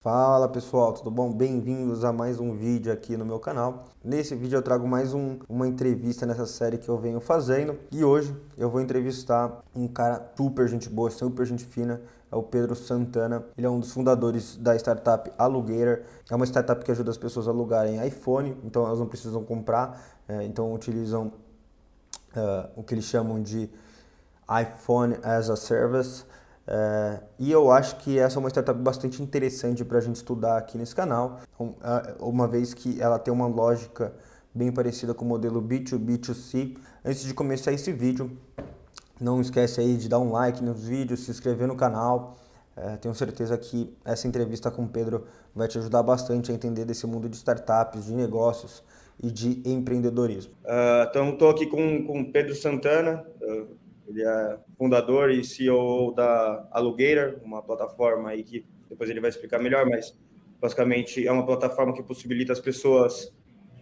Fala pessoal, tudo bom? Bem-vindos a mais um vídeo aqui no meu canal. Nesse vídeo eu trago mais uma entrevista nessa série que eu venho fazendo e hoje eu vou entrevistar um cara super gente boa, super gente fina, é o Pedro Santana. Ele é um dos fundadores da startup Alugator. É uma startup que ajuda as pessoas a alugarem iPhone, então elas não precisam comprar, então utilizam o que eles chamam de iPhone as a Service. E eu acho que essa é uma startup bastante interessante para a gente estudar aqui nesse canal, uma vez que ela tem uma lógica bem parecida com o modelo B2B2C. Antes de começar esse vídeo, não esquece aí de dar um like nos vídeos, se inscrever no canal. Tenho certeza que essa entrevista com o Pedro vai te ajudar bastante a entender desse mundo de startups, de negócios e de empreendedorismo. Então, estou aqui com o Pedro Santana. Ele é fundador e CEO da Alugator, uma plataforma aí que depois ele vai explicar melhor, mas basicamente é uma plataforma que possibilita as pessoas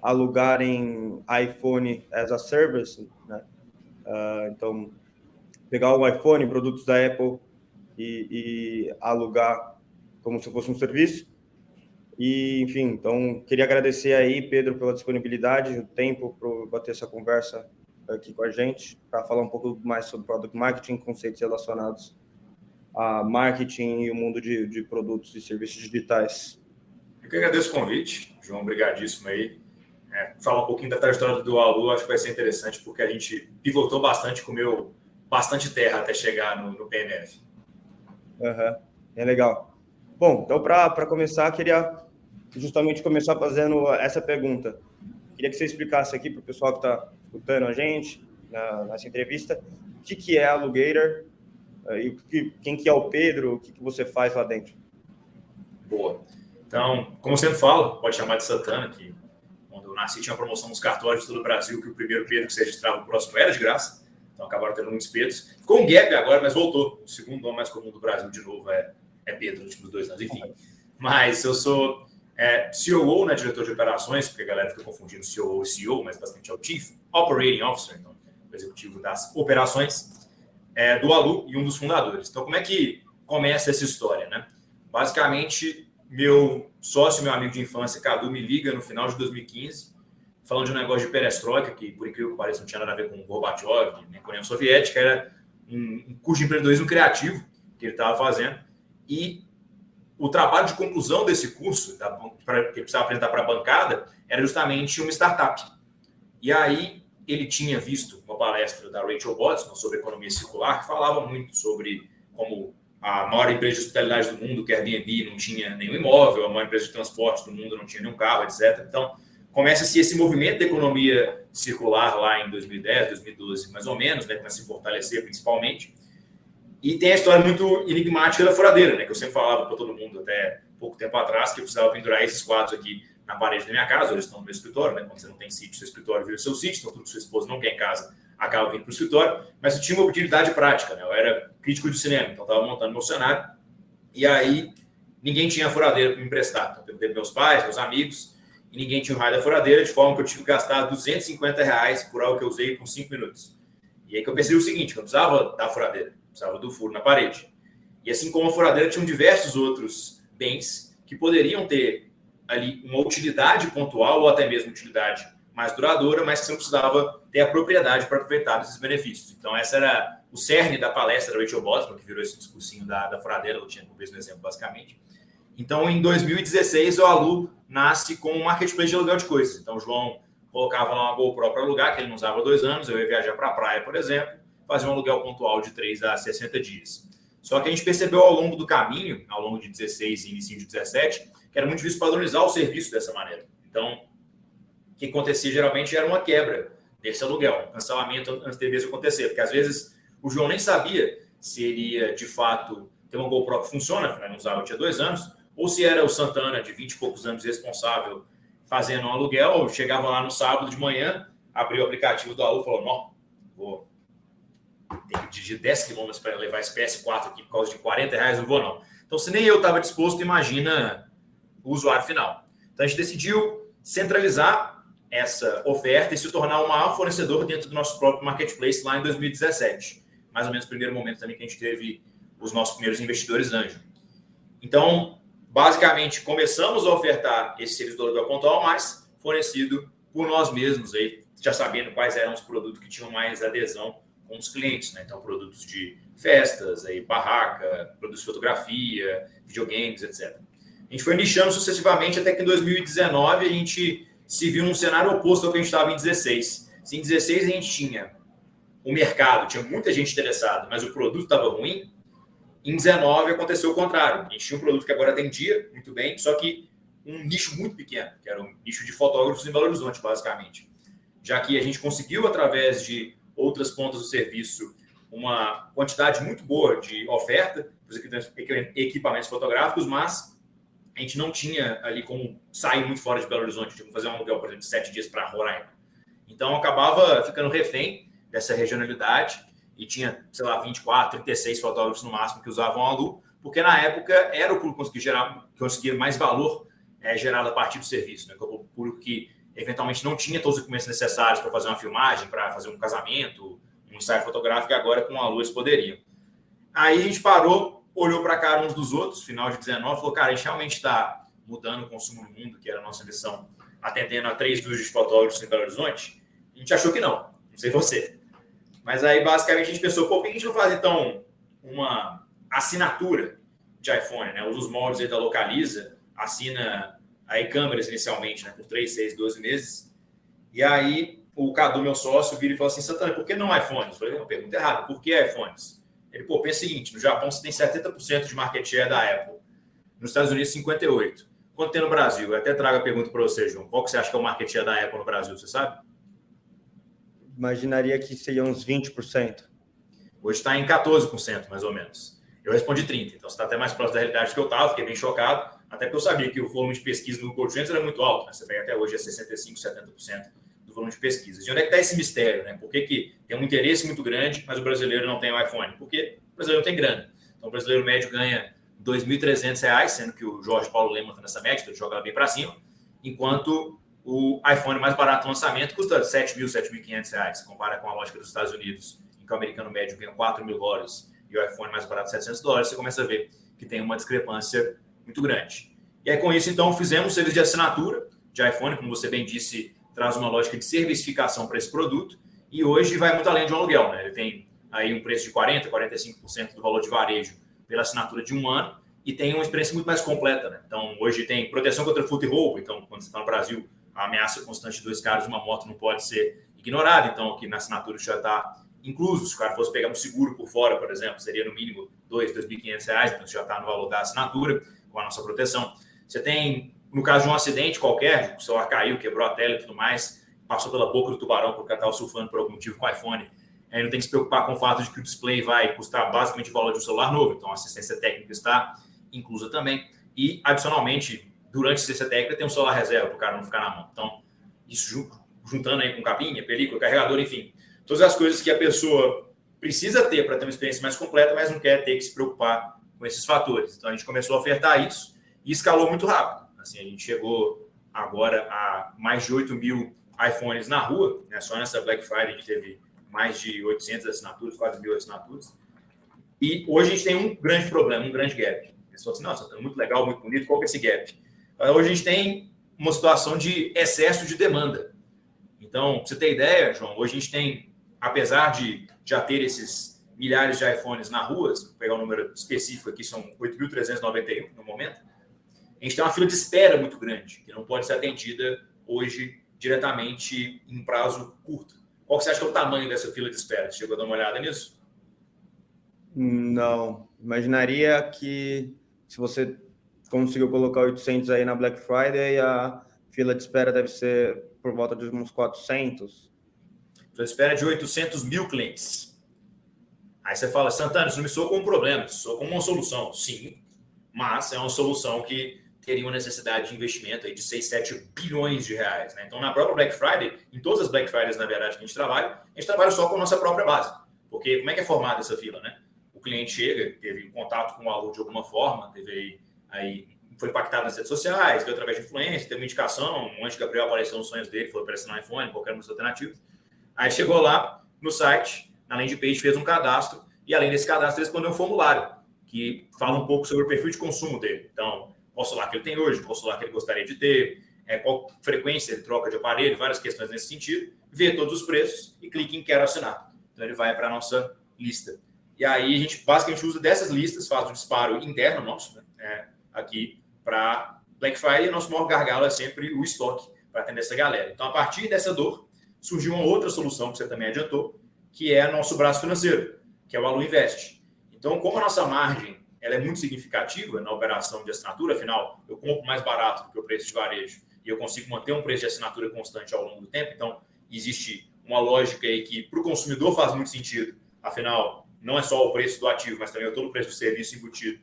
alugarem iPhone as a Service, né? Então, pegar um iPhone, produtos da Apple e alugar como se fosse um serviço. E, enfim, então, queria agradecer aí, Pedro, pela disponibilidade, o tempo para bater essa conversa aqui com a gente, para falar um pouco mais sobre Product Marketing, conceitos relacionados a marketing e o mundo de produtos e serviços digitais. Eu que agradeço o convite, João, obrigadíssimo aí. Falar um pouquinho da trajetória do Alu, acho que vai ser interessante, porque a gente pivotou bastante, comeu bastante terra até chegar no PNF. É legal. Bom, então, para começar, queria justamente começar fazendo essa pergunta. Queria que você explicasse aqui para o pessoal que está escutando a gente nessa entrevista, o que é a Alugator e quem que é o Pedro, o que você faz lá dentro. Boa. Então, como eu sempre falo, pode chamar de Santana, que quando eu nasci tinha uma promoção nos cartórios de todo o Brasil, que o primeiro Pedro que se registrava, o próximo era de graça. Então acabaram tendo muitos Pedros. Ficou um gap agora, mas voltou. O segundo nome mais comum do Brasil, de novo, é Pedro, nos últimos 2 anos, enfim. Mas eu sou COO, né, diretor de operações, porque a galera fica confundindo COO e CEO, mas basicamente é o Chief Operating Officer, então, o executivo das operações do Alu e um dos fundadores. Então, como é que começa essa história, né? Basicamente, meu sócio, meu amigo de infância, Cadu, me liga no final de 2015, falando de um negócio de perestroika, que, por incrível que pareça, não tinha nada a ver com Gorbachev, nem com a União Soviética, era um curso de empreendedorismo criativo que ele estava fazendo. E o trabalho de conclusão desse curso, que ele precisava apresentar para a bancada, era justamente uma startup. E aí ele tinha visto uma palestra da Rachel Botsman sobre economia circular, que falava muito sobre como a maior empresa de hospitalidade do mundo, que é a Airbnb, não tinha nenhum imóvel, a maior empresa de transporte do mundo não tinha nenhum carro, etc. Então, começa-se esse movimento da economia circular lá em 2010, 2012, mais ou menos, né, começa a se fortalecer principalmente. E tem a história muito enigmática da furadeira, né, que eu sempre falava para todo mundo até pouco tempo atrás, que eu precisava pendurar esses quadros aqui na parede da minha casa, eles estão no meu escritório, né, quando você não tem sítio, seu escritório vira seu sítio, então tudo que sua esposa não quer em casa acaba vindo para o escritório, mas eu tinha uma utilidade prática, né, eu era crítico de cinema, então estava montando meu cenário, e aí ninguém tinha furadeira para me emprestar, então eu perguntei meus pais, meus amigos, e ninguém tinha o raio da furadeira, de forma que eu tive que gastar R$250 por algo que eu usei por 5 minutos. E aí que eu percebi o seguinte, que eu precisava da furadeira, precisava do furo na parede. E assim como a furadeira, tinham diversos outros bens que poderiam ter ali uma utilidade pontual ou até mesmo utilidade mais duradoura, mas que você não precisava ter a propriedade para aproveitar desses benefícios. Então, essa era o cerne da palestra da Rachel Botsman, que virou esse discursinho da furadeira, eu tinha no mesmo exemplo, basicamente. Então, em 2016, o Alu nasce com um marketplace de aluguel de coisas. Então, o João colocava lá uma GoPro para alugar, que ele não usava há 2 anos, eu ia viajar para a praia, por exemplo, fazer um aluguel pontual de 3 a 60 dias. Só que a gente percebeu ao longo do caminho, ao longo de 16 e início de 17, que era muito difícil padronizar o serviço dessa maneira. Então, o que acontecia geralmente era uma quebra desse aluguel, um cancelamento antes de isso acontecer, porque às vezes o João nem sabia se ele ia, de fato, ter uma GoPro que funciona, afinal, não usava, tinha 2 anos, ou se era o Santana, de 20 e poucos anos, responsável, fazendo um aluguel, chegava lá no sábado de manhã, abriu o aplicativo do Alu e falou, não, vou ter que dirigir 10 quilômetros para levar esse PS4 aqui por causa de R$40, não vou não. Então, se nem eu estava disposto, imagina o usuário final. Então, a gente decidiu centralizar essa oferta e se tornar o maior fornecedor dentro do nosso próprio marketplace lá em 2017. Mais ou menos no primeiro momento também que a gente teve os nossos primeiros investidores anjo. Então, basicamente, começamos a ofertar esse serviço do aluguel pontual, mas fornecido por nós mesmos, aí, já sabendo quais eram os produtos que tinham mais adesão com os clientes, né? Então, produtos de festas, aí, barraca, produtos de fotografia, videogames, etc. A gente foi nichando sucessivamente até que em 2019 a gente se viu num cenário oposto ao que a gente estava em 16. Se em 16 a gente tinha o mercado, tinha muita gente interessada, mas o produto estava ruim, em 19 aconteceu o contrário. A gente tinha um produto que agora atendia muito bem, só que um nicho muito pequeno, que era um nicho de fotógrafos em Belo Horizonte, basicamente. Já que a gente conseguiu, através de outras pontas do serviço, uma quantidade muito boa de oferta dos equipamentos fotográficos, mas a gente não tinha ali como sair muito fora de Belo Horizonte, tipo fazer um aluguel, por exemplo, de 7 dias para Roraima. Então, acabava ficando refém dessa regionalidade e tinha, sei lá, 24, 36 fotógrafos no máximo que usavam a Lu, porque na época era o público que conseguia mais valor gerado a partir do serviço, né? O público que eventualmente não tinha todos os equipamentos necessários para fazer uma filmagem, para fazer um casamento, um ensaio fotográfico, e agora com a Lu eles poderiam. Aí a gente parou, olhou para a cara uns dos outros, final de 19, falou, cara, a gente realmente está mudando o consumo no mundo, que era a nossa missão, atendendo a 3 estúdios de fotógrafos em Belo Horizonte? A gente achou que não sei você. Mas aí, basicamente, a gente pensou, por que a gente não faz, então, uma assinatura de iPhone, né? Usa os moldes aí da Localiza, assina aí câmeras inicialmente, né? Por 3, 6, 12 meses. E aí, o Cadu, meu sócio, vira e fala assim, Santana, por que não iPhones? Eu falei, uma pergunta errada, por que iPhones? Ele, pensa o seguinte, no Japão você tem 70% de market share da Apple, nos Estados Unidos 58%. Quanto tem no Brasil? Eu até trago a pergunta para você, João. Qual que você acha que é o market share da Apple no Brasil, você sabe? Imaginaria que seria uns 20%. Hoje está em 14%, mais ou menos. Eu respondi 30%, então você está até mais próximo da realidade que eu estava, fiquei bem chocado, até porque eu sabia que o volume de pesquisa no Google Trends era muito alto, né? Você pega até hoje 65%, 70% do volume de pesquisas. E onde é que está esse mistério, né? Por que tem um interesse muito grande, mas o brasileiro não tem o iPhone? Porque o brasileiro não tem grana. Então o brasileiro médio ganha R$ 2.300, sendo que o Jorge Paulo Lema está nessa média, então ele joga ela bem para cima, enquanto o iPhone mais barato no lançamento custa R$ 7.000, R$ 7.500, compara com a lógica dos Estados Unidos, em que o americano médio ganha $4.000 e o iPhone mais barato $700, você começa a ver que tem uma discrepância muito grande. E aí, com isso, então, fizemos serviço de assinatura de iPhone, como você bem disse, traz uma lógica de servicificação para esse produto, e hoje vai muito além de um aluguel, né? Ele tem aí um preço de 40%, 45% do valor de varejo pela assinatura de 1 ano, e tem uma experiência muito mais completa, né? Então, hoje tem proteção contra furto e roubo, então, quando você está no Brasil, a ameaça constante de 2 caras de uma moto não pode ser ignorada, então aqui na assinatura já está incluso. Se o cara fosse pegar um seguro por fora, por exemplo, seria no mínimo R$ 2.500, então já está no valor da assinatura, com a nossa proteção. Você tem, no caso de um acidente qualquer, o celular caiu, quebrou a tela e tudo mais, passou pela boca do tubarão porque estava surfando por algum motivo com o iPhone, aí não tem que se preocupar com o fato de que o display vai custar basicamente o valor de um celular novo, então a assistência técnica está inclusa também, e adicionalmente, durante a assistência técnica, tem um celular reserva para o cara não ficar na mão. Então, isso juntando aí com capinha, película, carregador, enfim, todas as coisas que a pessoa precisa ter para ter uma experiência mais completa, mas não quer ter que se preocupar com esses fatores. Então, a gente começou a ofertar isso e escalou muito rápido. Assim, a gente chegou agora a mais de 8.000 iPhones na rua, né? Só nessa Black Friday a gente teve mais de 800 assinaturas, quase 1.000 assinaturas. E hoje a gente tem um grande problema, um grande gap. A pessoa diz, nossa, tá muito legal, muito bonito, qual que é esse gap? Hoje a gente tem uma situação de excesso de demanda. Então, para você ter ideia, João, hoje a gente tem, apesar de já ter esses milhares de iPhones na rua, vou pegar um número específico aqui, são 8.391 no momento, a gente tem uma fila de espera muito grande, que não pode ser atendida hoje diretamente em prazo curto. Qual que você acha que é o tamanho dessa fila de espera? Você chegou a dar uma olhada nisso? Não. Imaginaria que se você conseguiu colocar 800 aí na Black Friday, a fila de espera deve ser por volta de uns 400. Fila de espera de 800 mil clientes. Aí você fala, Santana, isso não me soa como um problema, isso soa como uma solução. Sim, mas é uma solução que teria uma necessidade de investimento aí de 6, 7 bilhões de reais. Né? Então, na própria Black Friday, em todas as Black Fridays, na verdade, que a gente trabalha só com a nossa própria base. Porque como é que é formada essa fila, né? O cliente chega, teve contato com o aluno de alguma forma, foi impactado nas redes sociais, veio através de influência, teve uma indicação, o Anjo Gabriel apareceu nos sonhos dele, foi aparecer no iPhone, qualquer um dos alternativos. Aí chegou lá no site, na landing page, fez um cadastro, e além desse cadastro, respondeu um formulário, que fala um pouco sobre o perfil de consumo dele. Então, qual celular que ele tem hoje, qual celular que ele gostaria de ter, qual frequência ele troca de aparelho, várias questões nesse sentido, vê todos os preços e clica em quero assinar. Então ele vai para a nossa lista. E aí a gente basicamente usa dessas listas, faz um disparo interno nosso, né, aqui para Black Friday, e nosso maior gargalo é sempre o estoque para atender essa galera. Então, a partir dessa dor, surgiu uma outra solução que você também adiantou, que é nosso braço financeiro, que é o Alu Invest. Então, como a nossa margem ela é muito significativa na operação de assinatura, afinal, eu compro mais barato do que o preço de varejo e eu consigo manter um preço de assinatura constante ao longo do tempo, então existe uma lógica aí que para o consumidor faz muito sentido, afinal, não é só o preço do ativo, mas também é todo o preço do serviço embutido.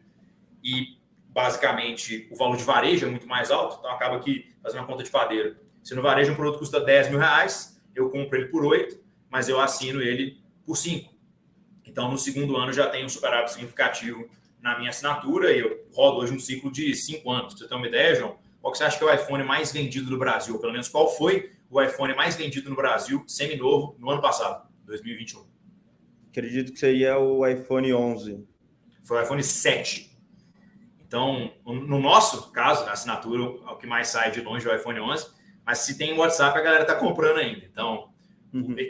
E, basicamente, o valor de varejo é muito mais alto, então acaba que, fazendo uma conta de padeiro, se no varejo um produto custa R$10.000, eu compro ele por 8, mas eu assino ele por 5. Então, no segundo ano, já tem um superávit significativo na minha assinatura e eu rodo hoje um ciclo de 5 anos. Pra você ter uma ideia, João, qual que você acha que é o iPhone mais vendido no Brasil? Ou pelo menos, qual foi o iPhone mais vendido no Brasil, seminovo, no ano passado, 2021? Acredito que seria o iPhone 11. Foi o iPhone 7. Então, no nosso caso, na assinatura, o que mais sai de longe é o iPhone 11, mas se tem o WhatsApp, a galera está comprando ainda. Então,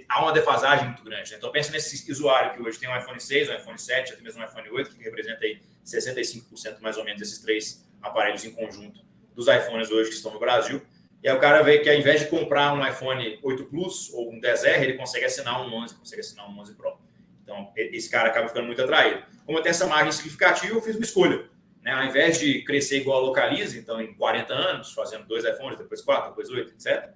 há uma defasagem muito grande. Né? Então, pensa nesse usuário que hoje tem um iPhone 6, um iPhone 7, até mesmo um iPhone 8, que representa aí 65% mais ou menos desses 3 aparelhos em conjunto dos iPhones hoje que estão no Brasil. E aí o cara vê que ao invés de comprar um iPhone 8 Plus ou um 10R, ele consegue assinar um 11, consegue assinar um 11 Pro. Então, esse cara acaba ficando muito atraído. Como eu tenho essa margem significativa, eu fiz uma escolha. Né? Ao invés de crescer igual a Localize, então em 40 anos, fazendo 2 iPhones, depois 4, depois 8, etc.,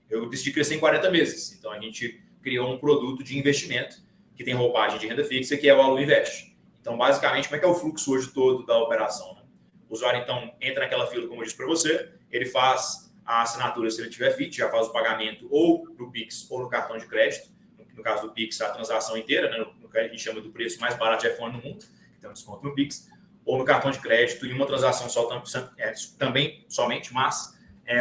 eu decidi crescer em 40 meses. Então, a gente criou um produto de investimento que tem roupagem de renda fixa, que é o Alu Invest. Então, basicamente, como é que é o fluxo hoje todo da operação? Né? O usuário, então, entra naquela fila, como eu disse para você, ele faz a assinatura, se ele tiver FIT, já faz o pagamento ou no Pix ou no cartão de crédito. No caso do Pix, a transação inteira, né? No que a gente chama do preço mais barato de iPhone no mundo, que tem um desconto no Pix, ou no cartão de crédito, em uma transação só, também somente, mas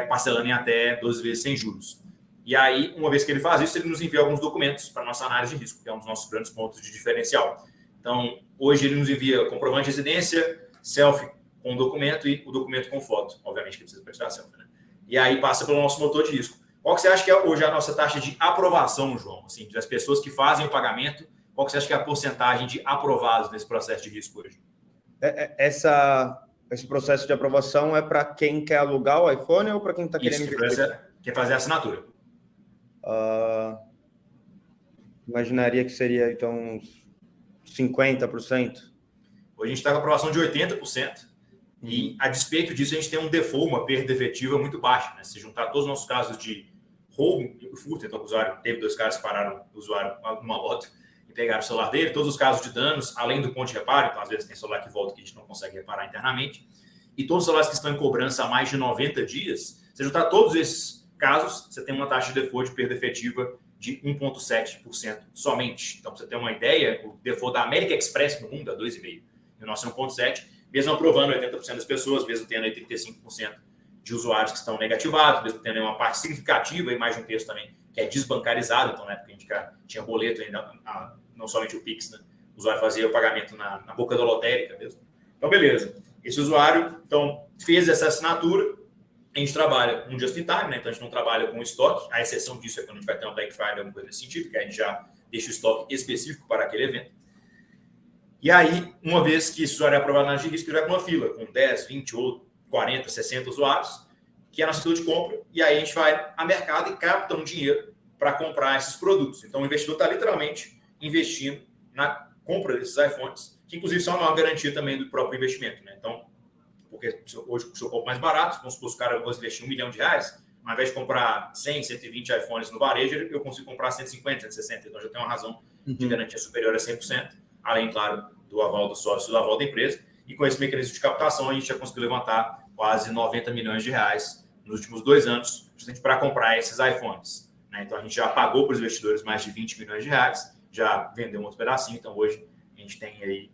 parcelando em até 12 vezes sem juros. E aí, uma vez que ele faz isso, ele nos envia alguns documentos para a nossa análise de risco, que é um dos nossos grandes pontos de diferencial. Então, hoje ele nos envia comprovante de residência, selfie com documento e o documento com foto. Obviamente que precisa tirar selfie, né? E aí passa pelo nosso motor de risco. Qual que você acha que é hoje a nossa taxa de aprovação, João? Assim, das pessoas que fazem o pagamento, qual que você acha que é a porcentagem de aprovados nesse processo de risco hoje? Esse processo de aprovação é para quem quer alugar o iPhone ou para quem está querendo investir? Quer fazer a assinatura. Imaginaria que seria, então, uns 50%. Hoje a gente está com aprovação de 80%. E, a despeito disso, a gente tem um default, uma perda efetiva muito baixa. Né? Se juntar todos os nossos casos de roubo e furto, então o usuário teve 2 caras que pararam o usuário numa moto e pegaram o celular dele, todos os casos de danos, além do ponto de reparo, então às vezes tem celular que volta que a gente não consegue reparar internamente, e todos os celulares que estão em cobrança há mais de 90 dias, se juntar todos esses casos, você tem uma taxa de default de perda efetiva de 1,7% somente. Então, para você ter uma ideia, o default da American Express no mundo é 2,5%. E o nosso é 1,7%. Mesmo aprovando 80% das pessoas, mesmo tendo aí 35% de usuários que estão negativados, mesmo tendo uma parte significativa, e mais de um terço também, que é desbancarizado. Então, na época, a gente tinha boleto ainda, não somente o Pix, né? O usuário fazia o pagamento na boca da lotérica mesmo. Então, beleza. Esse usuário, então, fez essa assinatura. A gente trabalha com just in time, né? Então, a gente não trabalha com estoque. A exceção disso é quando a gente vai ter uma Black Friday, alguma coisa nesse sentido, que a gente já deixa o estoque específico para aquele evento. E aí, uma vez que esse usuário é aprovado na análise de risco, ele vai para uma fila com 10, 20 ou 40, 60 usuários, que é a nossa fila de compra, e aí a gente vai a mercado e capta um dinheiro para comprar esses produtos. Então, o investidor está literalmente investindo na compra desses iPhones, que inclusive são a maior garantia também do próprio investimento. Né? Então, porque hoje se eu compro mais barato, vamos supor que o cara vai investir R$1 milhão, ao invés de comprar 100, 120 iPhones no varejo, eu consigo comprar 150, 160, então já tem uma razão de garantia superior a 100%. Além, claro, do aval do sócio, do aval da empresa. E com esse mecanismo de captação, a gente já conseguiu levantar quase R$90 milhões nos últimos 2 anos, justamente para comprar esses iPhones. Né? Então, a gente já pagou para os investidores mais de R$20 milhões, já vendeu um outro pedacinho. Então, hoje, a gente tem aí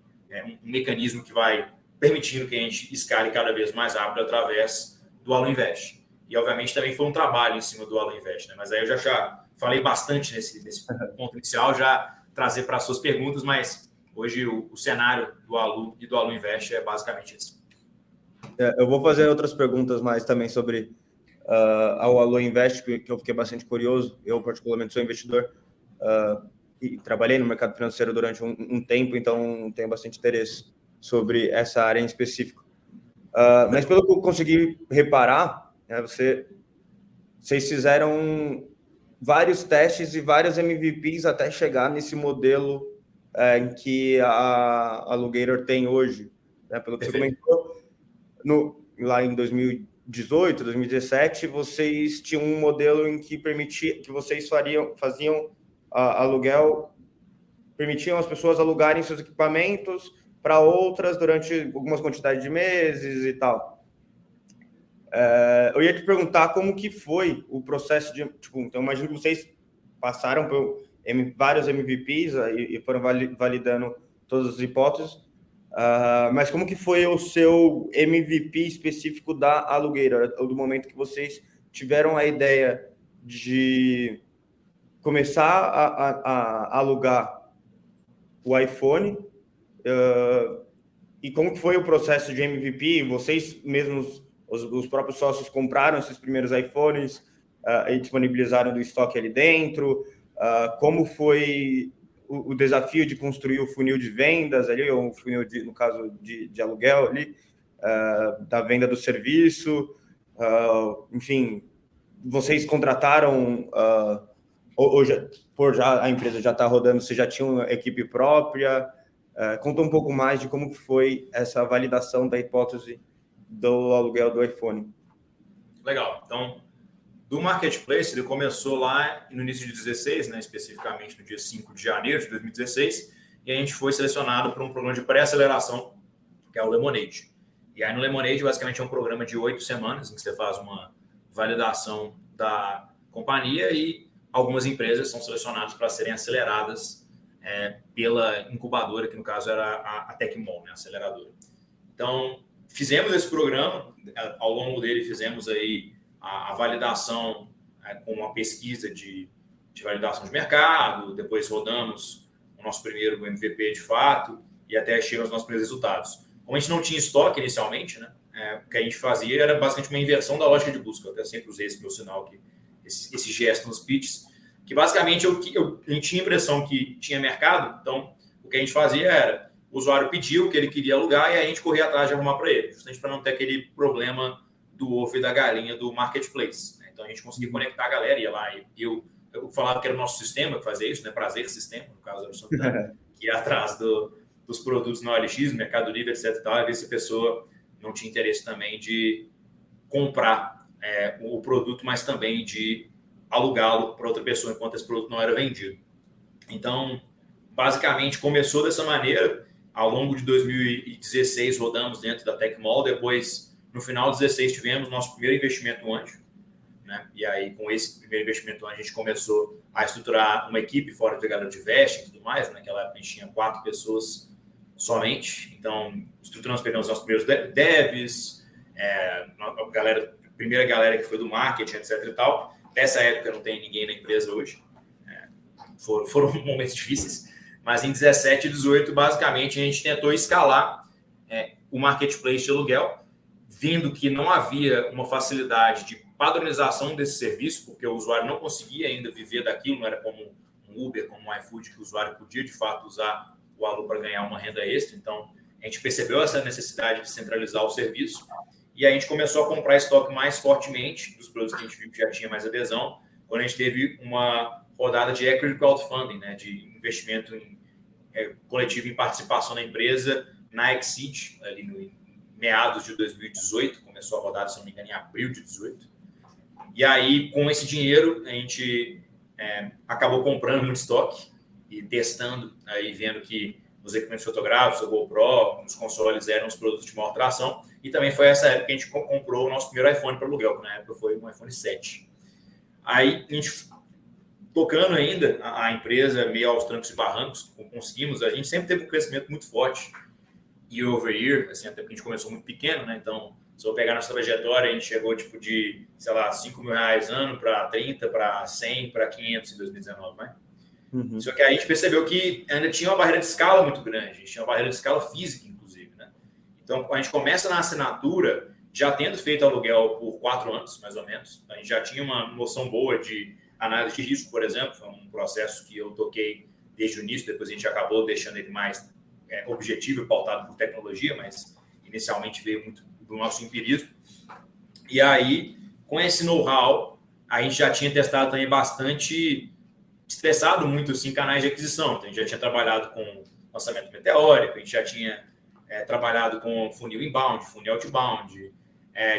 um mecanismo que vai permitindo que a gente escale cada vez mais rápido através do Alu Invest. E, obviamente, também foi um trabalho em cima do Alu Invest. Né? Mas aí eu já falei bastante nesse ponto inicial, já trazer para as suas perguntas, mas hoje o cenário do Alu e do Alu Invest é basicamente esse. Eu vou fazer outras perguntas mais também sobre ao Alô Invest, que eu fiquei bastante curioso. Eu, particularmente, sou investidor e trabalhei no mercado financeiro durante um tempo, então tenho bastante interesse sobre essa área em específico. Mas pelo que eu consegui reparar, né, vocês fizeram vários testes e vários MVPs até chegar nesse modelo em que a Alugator tem hoje. Né? Pelo que Perfeito. você comentou, lá em 2018, 2017, vocês tinham um modelo em que permitia que vocês faziam aluguel, permitiam as pessoas alugarem seus equipamentos para outras durante algumas quantidades de meses e tal. Eu ia te perguntar como que foi o processo de... Tipo, então, imagino que vocês passaram por vários MVPs e foram validando todas as hipóteses, mas como que foi o seu MVP específico da Alugueira, do momento que vocês tiveram a ideia de começar a alugar o iPhone, e como que foi o processo de MVP? Vocês mesmos, os próprios sócios, compraram esses primeiros iPhones e disponibilizaram do estoque ali dentro? Como foi o desafio de construir o funil de vendas ali, ou o funil, no caso, de aluguel ali, da venda do serviço? Enfim, vocês contrataram, ou já a empresa já está rodando, você já tinha uma equipe própria? Conta um pouco mais de como foi essa validação da hipótese do aluguel do iPhone. Legal. Então, do Marketplace, ele começou lá no início de 2016, né, especificamente no dia 5 de janeiro de 2016, e a gente foi selecionado para um programa de pré-aceleração, que é o Lemonade. E aí no Lemonade, basicamente, é um programa de 8 semanas, em que você faz uma validação da companhia e algumas empresas são selecionadas para serem aceleradas pela incubadora, que no caso era a Tecmol, né, a aceleradora. Então, fizemos esse programa, ao longo dele fizemos aí a validação com uma pesquisa de validação de mercado, depois rodamos o nosso primeiro MVP de fato e até chegamos aos nossos primeiros resultados. Como a gente não tinha estoque inicialmente, né, o que a gente fazia era basicamente uma inversão da lógica de busca. Eu até sempre usei esse meu sinal aqui, esse gesto nos pitches, que basicamente a gente tinha a impressão que tinha mercado, então o que a gente fazia era, o usuário pediu que ele queria alugar e a gente corria atrás de arrumar para ele, justamente para não ter aquele problema do ovo e da galinha do Marketplace. Então a gente conseguia conectar a galera, ia lá e eu falava que era o nosso sistema que fazia isso, né? Prazer Sistema, no caso era o Santana, que ia atrás dos produtos no OLX, no Mercado Livre, etc. E ver se a pessoa não tinha interesse também de comprar o produto, mas também de alugá-lo para outra pessoa enquanto esse produto não era vendido. Então, basicamente, começou dessa maneira. Ao longo de 2016, rodamos dentro da Tecmol. Depois, no final de 2016, tivemos nosso primeiro investimento anjo. Né? E aí, com esse primeiro investimento anjo, a gente começou a estruturar uma equipe fora da galera de vesting e tudo mais. Naquela época, a gente tinha 4 pessoas somente. Então, estruturamos, pegamos nossos primeiros devs, a primeira galera que foi do marketing, etc. e tal. Nessa época, não tem ninguém na empresa hoje. Foram momentos difíceis. Mas em 17 e 18, basicamente, a gente tentou escalar o marketplace de aluguel, vendo que não havia uma facilidade de padronização desse serviço, porque o usuário não conseguia ainda viver daquilo, não era como um Uber, como um iFood, que o usuário podia, de fato, usar o Alô para ganhar uma renda extra. Então, a gente percebeu essa necessidade de centralizar o serviço e a gente começou a comprar estoque mais fortemente dos produtos que a gente viu que já tinha mais adesão, quando a gente teve uma rodada de equity crowdfunding, né, de investimento coletivo em participação na empresa, na Exceed, ali no meados de 2018, começou a rodada, se não me engano, em abril de 2018. E aí, com esse dinheiro, a gente acabou comprando muito estoque e testando, aí vendo que os equipamentos fotográficos, o GoPro, os consoles eram os produtos de maior tração. E também foi essa época que a gente comprou o nosso primeiro iPhone para aluguel, que na época foi um iPhone 7. Aí, a gente tocando ainda a empresa meio aos trancos e barrancos, conseguimos, a gente sempre teve um crescimento muito forte, year over year, assim, até porque a gente começou muito pequeno, né? Então, se eu pegar nossa trajetória, a gente chegou tipo de, sei lá, R$5 mil ano para 30, para 100, para 500 em 2019, né? Uhum. Só que aí a gente percebeu que ainda tinha uma barreira de escala muito grande, a gente tinha uma barreira de escala física, inclusive, né? Então, a gente começa na assinatura, já tendo feito aluguel por 4 anos, mais ou menos. A gente já tinha uma noção boa de análise de risco, por exemplo. Foi um processo que eu toquei desde o início, depois a gente acabou deixando ele mais objetivo e pautado por tecnologia, mas inicialmente veio muito do nosso empirismo. E aí, com esse know-how, a gente já tinha testado também bastante, estressado muito assim, canais de aquisição. Então, a gente já tinha trabalhado com lançamento meteórico, a gente já tinha trabalhado com funil inbound, funil outbound,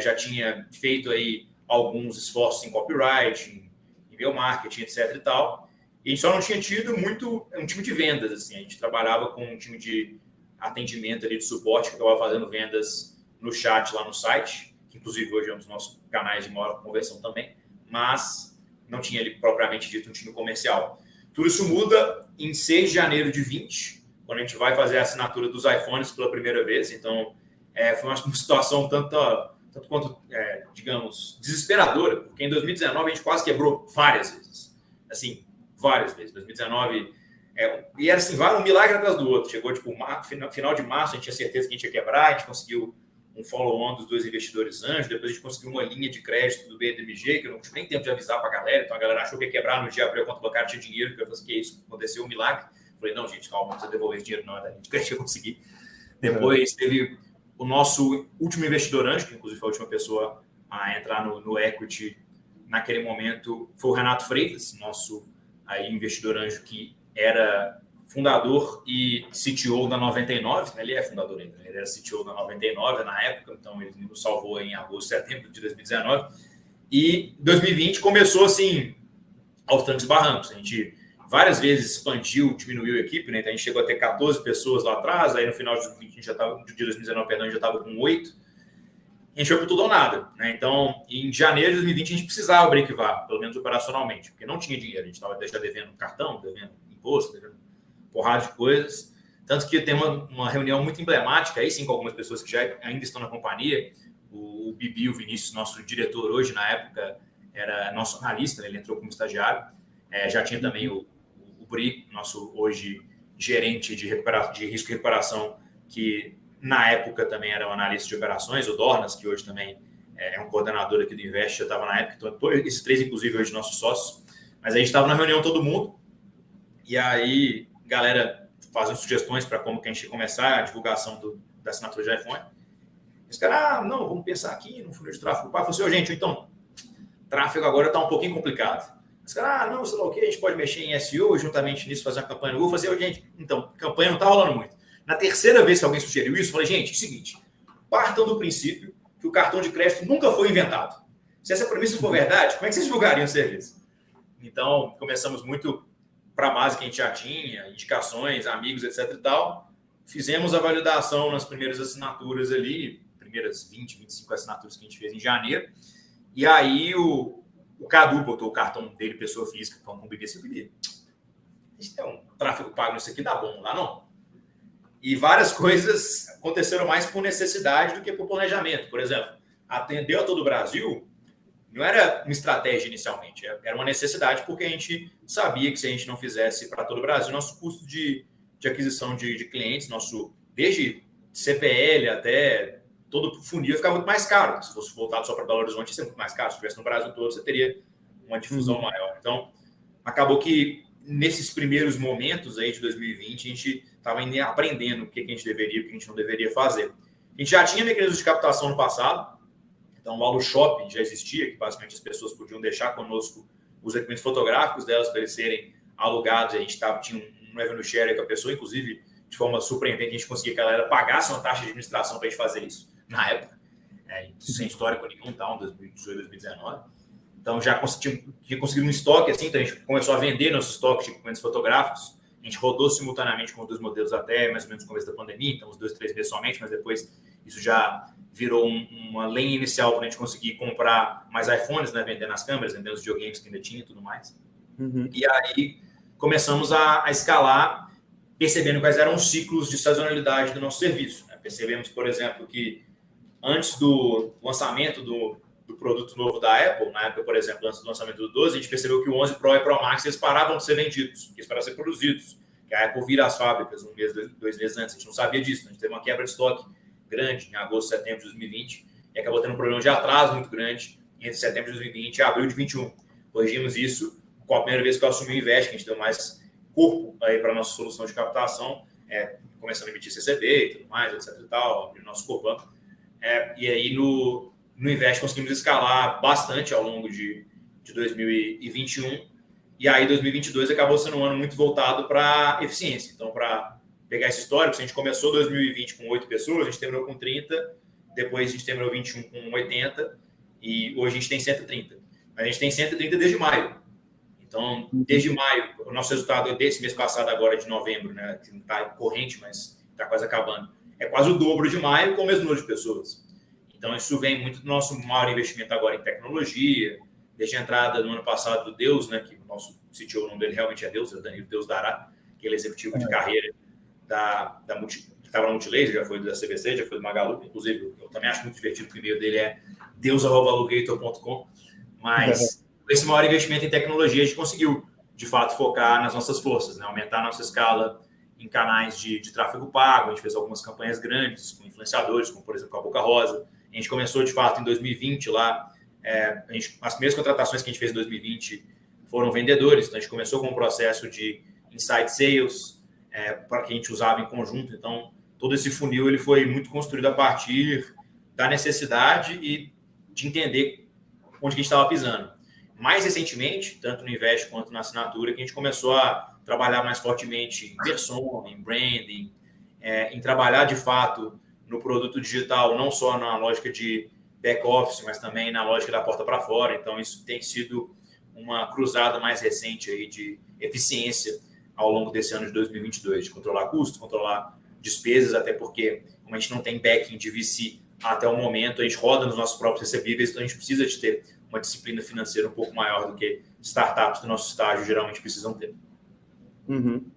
já tinha feito aí alguns esforços em copywriting, e-mail marketing, etc. e tal. E a gente só não tinha tido muito um time de vendas. Assim. A gente trabalhava com um time de atendimento ali, de suporte, que acabava fazendo vendas no chat lá no site, que inclusive hoje é um dos nossos canais de maior conversão também, mas não tinha ali propriamente dito um time comercial. Tudo isso muda em 6 de janeiro de 20, quando a gente vai fazer a assinatura dos iPhones pela primeira vez. Então, foi uma situação tanto quanto, digamos, desesperadora, porque em 2019 a gente quase quebrou várias vezes. Assim, várias vezes. 2019, e era assim, um milagre atrás do outro. Chegou, tipo, final de março, a gente tinha certeza que a gente ia quebrar, a gente conseguiu um follow-on dos 2 investidores anjos, depois a gente conseguiu uma linha de crédito do BDMG, que eu não tive nem tempo de avisar para a galera, então a galera achou que ia quebrar no dia, abriu a conta bancária, tinha dinheiro, que eu falei assim, que isso, aconteceu um milagre. Eu falei, não, gente, calma, não precisa devolver esse dinheiro, não, a gente ia conseguir. Depois teve o nosso último investidor anjo, que inclusive foi a última pessoa a entrar no equity naquele momento, foi o Renato Freitas, nosso aí, investidor anjo, que era fundador e CTO da 99, né? Ele é fundador ainda, ele era CTO da 99 na época, então ele nos salvou em agosto, setembro de 2019. E 2020 começou assim, aos trancos e barrancos. A gente várias vezes expandiu, diminuiu a equipe, né? Então a gente chegou a ter 14 pessoas lá atrás, aí no final de 2020 já estava, de 2019, perdão, já estava com 8. A gente foi por tudo ou nada, né? Então, em janeiro de 2020 a gente precisava breakvar, pelo menos operacionalmente, porque não tinha dinheiro, a gente estava já devendo cartão, devendo imposto, devendo porrada de coisas. Tanto que tem uma reunião muito emblemática, aí sim, com algumas pessoas que já ainda estão na companhia. O Bibi, o Vinícius, nosso diretor hoje, na época, era nosso analista, né? Ele entrou como estagiário. Já tinha também o Bri, nosso hoje gerente de risco e recuperação, que na época também era um analista de operações, o Dornas, que hoje também é um coordenador aqui do Invest, já estava na época. Então, esses 3, inclusive, hoje nossos sócios. Mas a gente estava na reunião todo mundo, e aí galera fazendo sugestões para como que a gente ia começar a divulgação da assinatura de iPhone. Os caras, não, vamos pensar aqui no funil de tráfego. Falei assim, gente, então, tráfego agora está um pouquinho complicado. Os caras, não, sei lá o que, a gente pode mexer em SEO, juntamente nisso fazer uma campanha no Google. Eu falei assim, gente, então, campanha não está rolando muito. Na terceira vez que alguém sugeriu isso, eu falei, gente, é o seguinte, partam do princípio que o cartão de crédito nunca foi inventado. Se essa premissa for verdade, como é que vocês divulgariam o serviço? Então, começamos muito para a base que a gente já tinha, indicações, amigos, etc e tal. Fizemos a validação nas primeiras assinaturas ali, primeiras 20, 25 assinaturas que a gente fez em janeiro. E aí o Cadu botou o cartão dele, pessoa física, com o BBC. A gente tem um tráfego pago nisso aqui, dá bom, não dá não? E várias coisas aconteceram mais por necessidade do que por planejamento. Por exemplo, atender a todo o Brasil não era uma estratégia inicialmente, era uma necessidade, porque a gente sabia que se a gente não fizesse para todo o Brasil, nosso custo de aquisição de clientes, desde CPL até todo funil ia ficar muito mais caro. Se fosse voltado só para Belo Horizonte, ia ser muito mais caro. Se estivesse no Brasil todo, você teria uma difusão maior. Então, acabou que nesses primeiros momentos aí de 2020, a gente estava ainda aprendendo o que a gente deveria e o que a gente não deveria fazer. A gente já tinha mecanismos de captação no passado. Então, o Alu Shopping já existia, que basicamente as pessoas podiam deixar conosco os equipamentos fotográficos delas para eles serem alugados. A gente tinha um revenue share com a pessoa, inclusive, de forma surpreendente, a gente conseguia que a galera pagasse uma taxa de administração para a gente fazer isso na época, sem histórico nenhum, tá, em 2018, 2019. Então, já tinha conseguido um estoque, assim, então a gente começou a vender nossos estoques de equipamentos fotográficos. A gente rodou simultaneamente com os 2 modelos até mais ou menos no começo da pandemia, então os 2, 3 meses somente, mas depois isso já virou uma lenha inicial para a gente conseguir comprar mais iPhones, né, vender nas câmeras, vender os videogames que ainda tinha e tudo mais. E aí começamos a escalar, percebendo quais eram os ciclos de sazonalidade do nosso serviço. Né? Percebemos, por exemplo, que antes do lançamento do produto novo da Apple, na época, por exemplo, antes do lançamento do 12, a gente percebeu que o 11 Pro e Pro Max eles paravam de ser vendidos, eles paravam de ser produzidos, que a Apple vira as fábricas 1 mês, 2 meses antes. A gente não sabia disso, a gente teve uma quebra de estoque grande em agosto, setembro de 2020 e acabou tendo um problema de atraso muito grande entre setembro de 2020 e abril de 2021. Corrigimos isso com a primeira vez que eu assumi o Invest, que a gente deu mais corpo aí para a nossa solução de captação, começando a emitir CCB e tudo mais, etc e tal, abrir nosso Corban. E aí no Invest conseguimos escalar bastante ao longo de 2021, e aí 2022 acabou sendo um ano muito voltado para eficiência. Então, para pegar esse histórico, se a gente começou 2020 com 8 pessoas, a gente terminou com 30, depois a gente terminou 21 com 80, e hoje a gente tem 130. A gente tem 130 desde maio. Então, desde maio, o nosso resultado desse mês passado, agora de novembro, né, que não está corrente, mas está quase acabando, é quase o dobro de maio com o mesmo número de pessoas. Então, isso vem muito do nosso maior investimento agora em tecnologia, desde a entrada no ano passado do Deus, né, que o nosso CTO, o nome dele realmente é Deus, é Danilo Deus Dará, que ele é executivo de carreira que estava na Multilaser, já foi da CVC, já foi do Magalu, inclusive eu também acho muito divertido, que o e-mail dele é deus@alugator.com, mas esse maior investimento em tecnologia a gente conseguiu, de fato, focar nas nossas forças, né, aumentar a nossa escala em canais de tráfego pago. A gente fez algumas campanhas grandes com influenciadores, como, por exemplo, com a Boca Rosa. A gente começou, de fato, em 2020 lá. As primeiras contratações que a gente fez em 2020 foram vendedores. Então, a gente começou com um processo de inside sales, para que a gente usava em conjunto. Então, todo esse funil ele foi muito construído a partir da necessidade e de entender onde a gente estava pisando. Mais recentemente, tanto no Invest quanto na assinatura, que a gente começou a trabalhar mais fortemente em persona, em branding, em trabalhar de fato no produto digital, não só na lógica de back-office, mas também na lógica da porta para fora. Então, isso tem sido uma cruzada mais recente aí de eficiência ao longo desse ano de 2022, de controlar custos, controlar despesas, até porque, como a gente não tem backing de VC até o momento, a gente roda nos nossos próprios recebíveis, então a gente precisa de ter uma disciplina financeira um pouco maior do que startups do nosso estágio geralmente precisam ter. Uhum.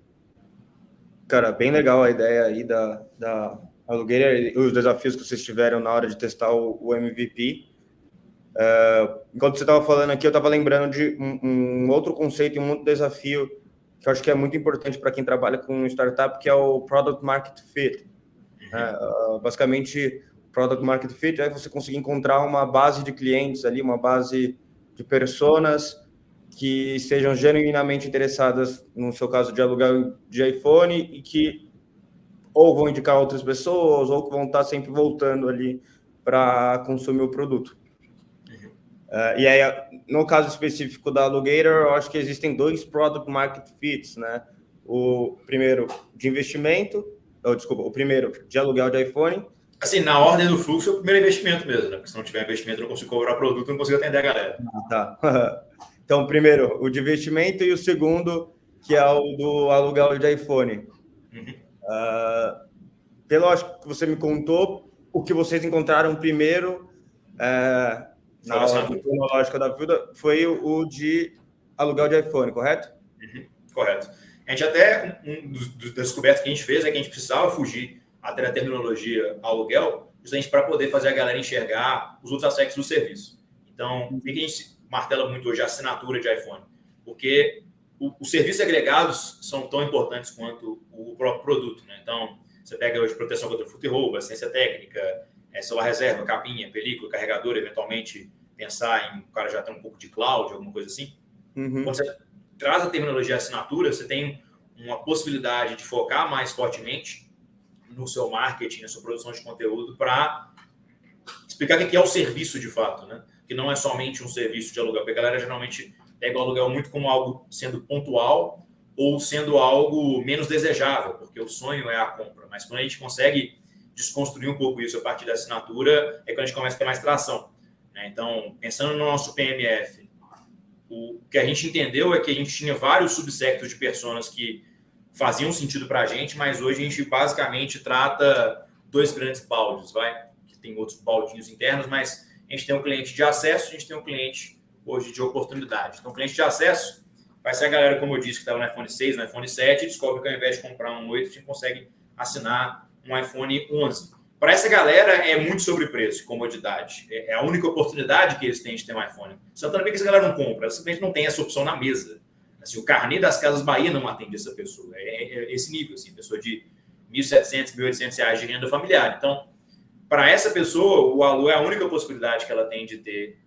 Cara, bem legal a ideia aí da Alugueira e os desafios que vocês tiveram na hora de testar o MVP. Enquanto você estava falando aqui, eu estava lembrando de um outro conceito e um outro desafio que eu acho que é muito importante para quem trabalha com startup, que é o Product Market Fit. Basicamente, Product Market Fit é você conseguir encontrar uma base de clientes ali, uma base de personas que sejam genuinamente interessadas, no seu caso, de alugar de iPhone e que ou vão indicar outras pessoas ou que vão estar sempre voltando ali para consumir o produto. E aí, no caso específico da Alugator, eu acho que existem 2 Product Market Fits, né? O primeiro de investimento, o primeiro de aluguel de iPhone. Assim, na ordem do fluxo, é o primeiro investimento mesmo, né? Porque se não tiver investimento, eu não consigo cobrar produto, não consigo atender a galera. Tá. Então, primeiro, o de investimento, e o segundo, que é o do aluguel de iPhone. Pelo acho que você me contou, o que vocês encontraram primeiro, na ordem cronológica da vida, foi o de aluguel de iPhone, correto? Correto. A gente até, das descobertas que a gente fez é que a gente precisava fugir até da terminologia aluguel, justamente para poder fazer a galera enxergar os outros aspectos do serviço. Então, por que a gente martela muito hoje a assinatura de iPhone? Porque os serviços agregados são tão importantes quanto o próprio produto, né? Então, você pega hoje proteção contra furto e roubo, assistência técnica, celular reserva, capinha, película, carregador, eventualmente pensar em o cara já ter um pouco de cloud, alguma coisa assim. Quando você traz a terminologia assinatura, você tem uma possibilidade de focar mais fortemente no seu marketing, na sua produção de conteúdo, para explicar o que é o serviço de fato, né? Que não é somente um serviço de aluguel, porque a galera geralmente pega o aluguel muito como algo sendo pontual ou sendo algo menos desejável, porque o sonho é a compra. Mas quando a gente consegue desconstruir um pouco isso a partir da assinatura, é quando a gente começa a ter mais tração. Então, pensando no nosso PMF, o que a gente entendeu é que a gente tinha vários subsectos de personas que faziam sentido para a gente, mas hoje a gente basicamente trata 2 grandes baldes, que tem outros baldinhos internos, mas a gente tem um cliente de acesso, a gente tem um cliente hoje de oportunidade. Então, o cliente de acesso vai ser a galera, como eu disse, que estava no iPhone 6, no iPhone 7, e descobre que ao invés de comprar um 8, a gente consegue assinar um iPhone 11. Para essa galera, é muito sobre preço e comodidade. É a única oportunidade que eles têm de ter um iPhone. Santana, por que essa galera não compra? Ela simplesmente não tem essa opção na mesa. Assim, o carnê das Casas Bahia não atende essa pessoa. É esse nível, assim, pessoa de R$ 1.700, R$ 1.800 de renda familiar. Então, para essa pessoa, o Alu é a única possibilidade que ela tem de ter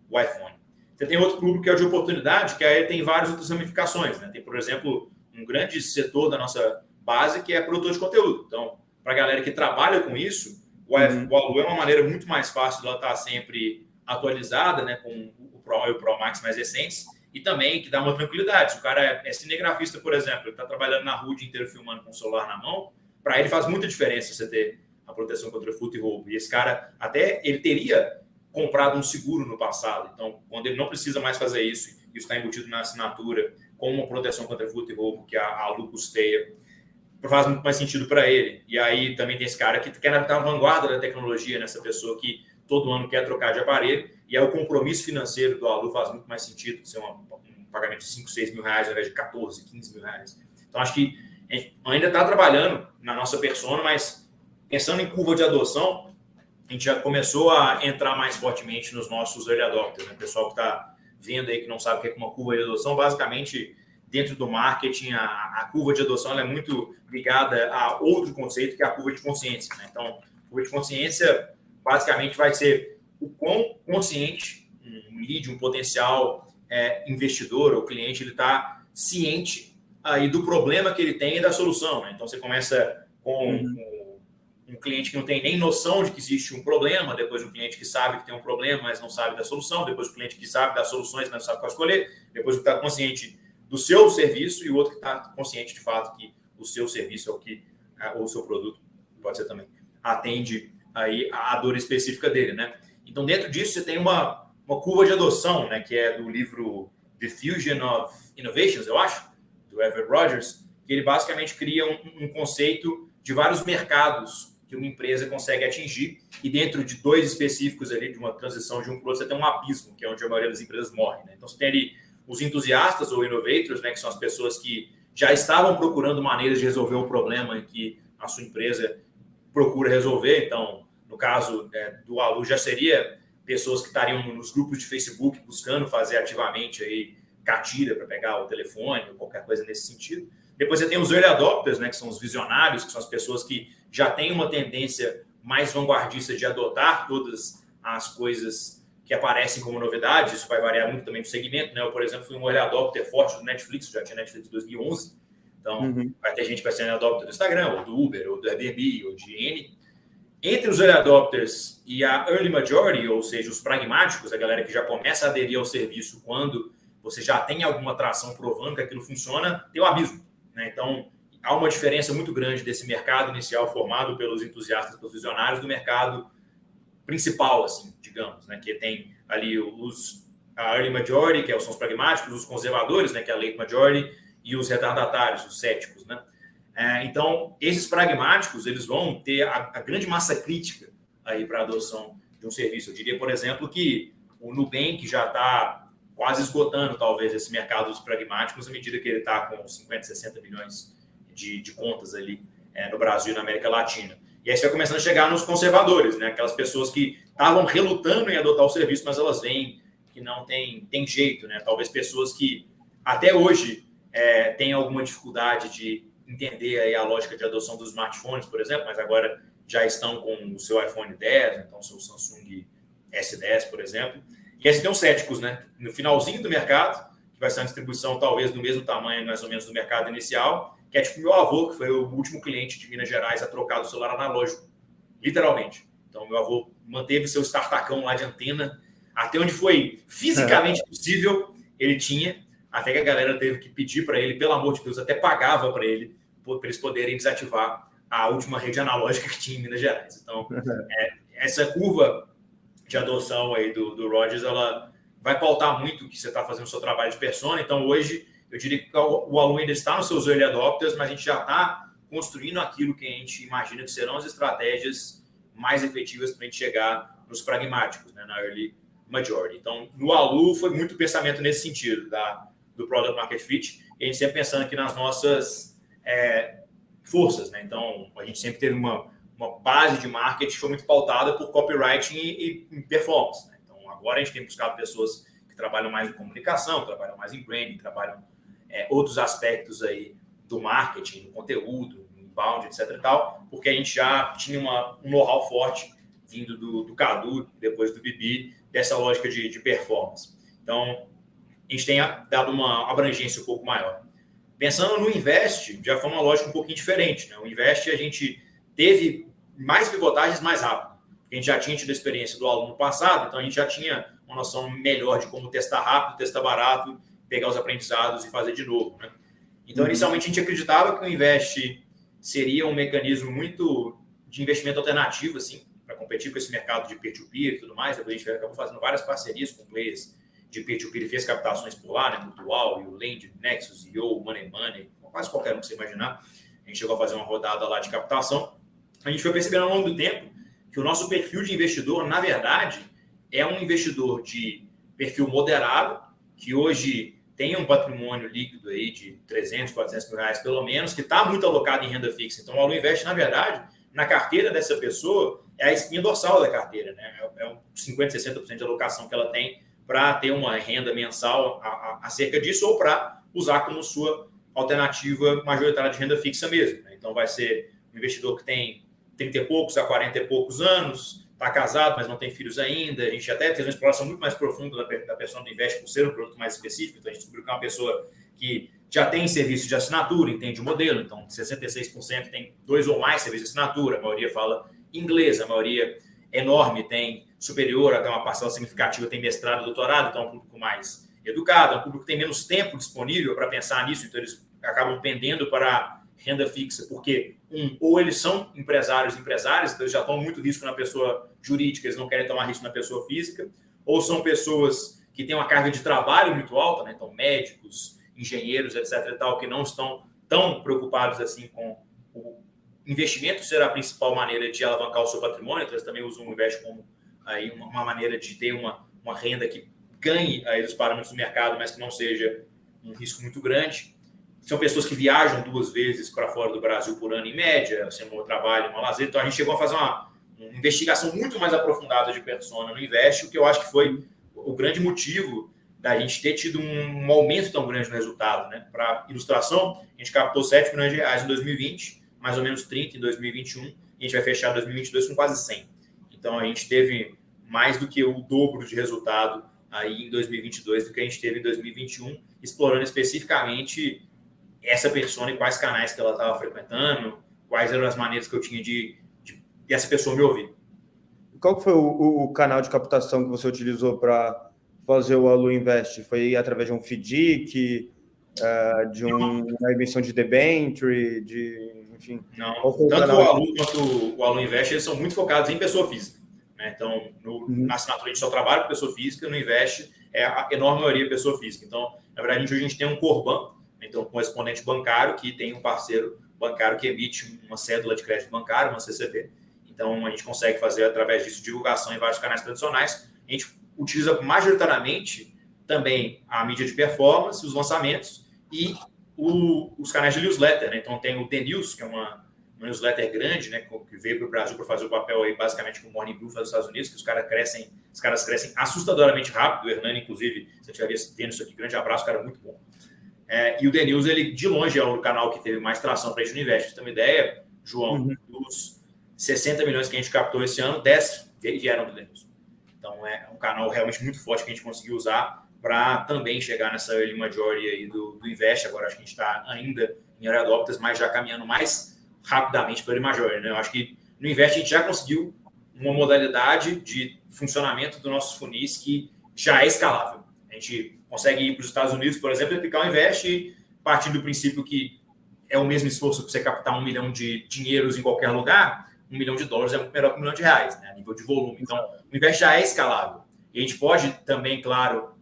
o iPhone. Você tem outro público que é o de oportunidade, que aí tem várias outras ramificações, né? Tem, por exemplo, um grande setor da nossa base que é produtor de conteúdo. Então, para a galera que trabalha com isso, o Alu é uma maneira muito mais fácil de ela estar sempre atualizada, né, com o Pro e o Pro Max mais recentes, e também que dá uma tranquilidade. Se o cara é cinegrafista, por exemplo, ele está trabalhando na rua o dia inteiro filmando com o celular na mão, para ele faz muita diferença você ter a proteção contra furto e roubo. E esse cara, até ele teria comprado um seguro no passado. Então, quando ele não precisa mais fazer isso, isso está embutido na assinatura, com uma proteção contra furto e roubo que a Alu custeia, faz muito mais sentido para ele. E aí também tem esse cara que quer estar na vanguarda da tecnologia, nessa pessoa que todo ano quer trocar de aparelho, e aí o compromisso financeiro do Alu faz muito mais sentido de ser um pagamento de 5, 6 mil reais ao invés de 14, 15 mil reais. Então, acho que a gente ainda está trabalhando na nossa persona, mas pensando em curva de adoção, a gente já começou a entrar mais fortemente nos nossos early adopters, né? O pessoal que está vendo aí, que não sabe o que é uma curva de adoção, basicamente, dentro do marketing, a curva de adoção ela é muito ligada a outro conceito, que é a curva de consciência, né? Então, a curva de consciência, basicamente, vai ser o quão consciente um lead, um potencial investidor ou cliente, ele está ciente aí do problema que ele tem e da solução, né? Então, você começa com um cliente que não tem nem noção de que existe um problema, depois um cliente que sabe que tem um problema, mas não sabe da solução, depois o cliente que sabe das soluções, mas não sabe qual escolher, depois o que está consciente do seu serviço e o outro que está consciente de fato que o seu serviço é o que, ou o seu produto, pode ser também, atende aí a dor específica dele, né? Então, dentro disso, você tem uma curva de adoção, né, que é do livro Diffusion of Innovations, eu acho, do Everett Rogers, que ele basicamente cria um conceito de vários mercados que uma empresa consegue atingir, e dentro de dois específicos ali, de uma transição de um para o outro, você tem um abismo, que é onde a maioria das empresas morre, né? Então, você tem ali os entusiastas ou innovators, né, que são as pessoas que já estavam procurando maneiras de resolver o problema que a sua empresa procura resolver. Então, no caso do Alu, já seria pessoas que estariam nos grupos de Facebook buscando fazer ativamente aí catira para pegar o telefone ou qualquer coisa nesse sentido. Depois você tem os early adopters, né, que são os visionários, que são as pessoas que já têm uma tendência mais vanguardista de adotar todas as coisas que aparecem como novidades. Isso vai variar muito também do segmento, né? Eu, por exemplo, fui um early adopter forte do Netflix, já tinha Netflix em 2011. Então, vai ter gente que vai ser early adopter do Instagram, ou do Uber, ou do Airbnb, ou de N. Entre os early adopters e a early majority, ou seja, os pragmáticos, a galera que já começa a aderir ao serviço quando você já tem alguma atração provando que aquilo funciona, tem um abismo, né? Então, há uma diferença muito grande desse mercado inicial formado pelos entusiastas, pelos visionários, do mercado principal, assim, digamos, né? Que tem ali a early majority, que são os pragmáticos, os conservadores, né? Que é a late majority, e os retardatários, os céticos, né? Então, esses pragmáticos, eles vão ter a grande massa crítica aí para a adoção de um serviço. Eu diria, por exemplo, que o Nubank já está quase esgotando, talvez, esse mercado dos pragmáticos, à medida que ele está com 50, 60 milhões de contas ali no Brasil e na América Latina. E aí você vai começando a chegar nos conservadores, né? Aquelas pessoas que estavam relutando em adotar o serviço, mas elas veem que não tem jeito, né? Talvez pessoas que até hoje têm alguma dificuldade de entender aí a lógica de adoção dos smartphones, por exemplo, mas agora já estão com o seu iPhone 10, então o seu Samsung S10, por exemplo. E aí você tem os céticos, né? No finalzinho do mercado, que vai ser uma distribuição talvez do mesmo tamanho, mais ou menos, do mercado inicial, que é tipo meu avô, que foi o último cliente de Minas Gerais a trocar do celular analógico, literalmente. Então, meu avô manteve seu startacão lá de antena, até onde foi fisicamente possível, ele tinha, até que a galera teve que pedir para ele, pelo amor de Deus, até pagava para eles poderem desativar a última rede analógica que tinha em Minas Gerais. Então, essa curva de adoção aí do Rogers, ela vai pautar muito o que você está fazendo no seu trabalho de persona. Então, hoje, eu diria que o aluno ainda está nos seus early adopters, mas a gente já está construindo aquilo que a gente imagina que serão as estratégias mais efetivas para a gente chegar nos pragmáticos, né, na early majority. Então, no Alu, foi muito pensamento nesse sentido, do Product Market Fit, e a gente sempre pensando aqui nas nossas forças, né? Então, a gente sempre teve uma base de marketing que foi muito pautada por copywriting e performance, né? Então, agora a gente tem buscado pessoas que trabalham mais em comunicação, trabalham mais em branding, trabalham outros aspectos aí do marketing, do conteúdo, inbound, etc. e tal, porque a gente já tinha um know-how forte vindo do Cadu, depois do Bibi, dessa lógica de performance. Então, a gente tem dado uma abrangência um pouco maior. Pensando no Invest, já foi uma lógica um pouquinho diferente, né? O Invest, a gente teve mais pivotagens mais rápido. A gente já tinha tido a experiência do aluno passado, então a gente já tinha uma noção melhor de como testar rápido, testar barato, pegar os aprendizados e fazer de novo, né? Então, inicialmente, a gente acreditava que o Invest seria um mecanismo muito de investimento alternativo, assim, para competir com esse mercado de peer-to-peer e tudo mais. Depois a gente acabou fazendo várias parcerias com players de peer-to-peer e fez captações por lá, né? Mutual, Land, Nexus, IO, Money, quase qualquer um que você imaginar. A gente chegou a fazer uma rodada lá de captação. A gente foi percebendo ao longo do tempo que o nosso perfil de investidor, na verdade, é um investidor de perfil moderado, que hoje tem um patrimônio líquido aí de 300, 400 mil reais, pelo menos, que está muito alocado em renda fixa. Então, o Alu Invest, na verdade, na carteira dessa pessoa, é a espinha dorsal da carteira, né? É um 50%, 60% de alocação que ela tem para ter uma renda mensal acerca disso ou para usar como sua alternativa majoritária de renda fixa mesmo, né? Então, vai ser um investidor que tem 30 e poucos a 40 e poucos anos, está casado, mas não tem filhos ainda. A gente até fez uma exploração muito mais profunda da pessoa do Invest por ser um produto mais específico. Então, a gente descobriu que é uma pessoa que já tem serviço de assinatura, entende o modelo. Então, 66% tem 2 ou mais serviços de assinatura. A maioria fala inglês, a maioria enorme tem superior, até uma parcela significativa tem mestrado, doutorado. Então, é um público mais educado, é um público que tem menos tempo disponível para pensar nisso. Então, eles acabam pendendo para renda fixa, porque ou eles são empresários, então eles já tomam muito risco na pessoa jurídica, eles não querem tomar risco na pessoa física, ou são pessoas que têm uma carga de trabalho muito alta, né? Então médicos, engenheiros, etc. e tal, que não estão tão preocupados assim com o investimento ser a principal maneira de alavancar o seu patrimônio. Então eles também usam o Invest como aí uma maneira de ter uma renda que ganhe aí dos parâmetros do mercado, mas que não seja um risco muito grande. São pessoas que viajam 2 vezes para fora do Brasil por ano, em média, sendo um trabalho, um lazer. Então, a gente chegou a fazer uma investigação muito mais aprofundada de persona no Invest, o que eu acho que foi o grande motivo da gente ter tido um aumento tão grande no resultado, né? Para ilustração, a gente captou 7 milhões de reais em 2020, mais ou menos 30 em 2021, e a gente vai fechar 2022 com quase 100. Então, a gente teve mais do que o dobro de resultado aí em 2022 do que a gente teve em 2021, explorando especificamente essa persona e quais canais que ela estava frequentando, quais eram as maneiras que eu tinha de essa pessoa me ouvir. Qual foi o canal de captação que você utilizou para fazer o Alu Invest? Foi através de um FDIC, de uma emissão de debenture, enfim? Não, tanto o Alu quanto o Alu Invest, eles são muito focados em pessoa física, né? Então, na assinatura a gente só trabalha com pessoa física, no Invest é a enorme maioria pessoa física. Então, na verdade, hoje a gente tem um Corban, então, um correspondente bancário que tem um parceiro bancário que emite uma cédula de crédito bancário, uma CCB. Então, a gente consegue fazer, através disso, divulgação em vários canais tradicionais. A gente utiliza majoritariamente também a mídia de performance, os lançamentos e os canais de newsletter, né? Então, tem o The News, que é uma newsletter grande, né, que veio para o Brasil para fazer o papel aí, basicamente, com o Morning Brew dos Estados Unidos, que os caras crescem assustadoramente rápido. O Hernani, inclusive, se você estiver vendo isso aqui, grande abraço, cara, muito bom. E o The News, ele de longe é o canal que teve mais tração para a gente no Invest. Pra você ter uma ideia, João, dos 60 milhões que a gente captou esse ano, 10 vieram do The News. Então, é um canal realmente muito forte que a gente conseguiu usar para também chegar nessa early majority aí do Invest. Agora, acho que a gente está ainda em early adopters, mas já caminhando mais rapidamente para o early majority, né? Eu acho que no Invest a gente já conseguiu uma modalidade de funcionamento dos nossos funis que já é escalável. A gente consegue ir para os Estados Unidos, por exemplo, e aplicar o Invest e partindo do princípio que é o mesmo esforço para você captar 1 milhão de dinheiros em qualquer lugar, $1 milhão é muito melhor que $1 milhão, né, a nível de volume. Então, o Invest já é escalável. E a gente pode também, claro,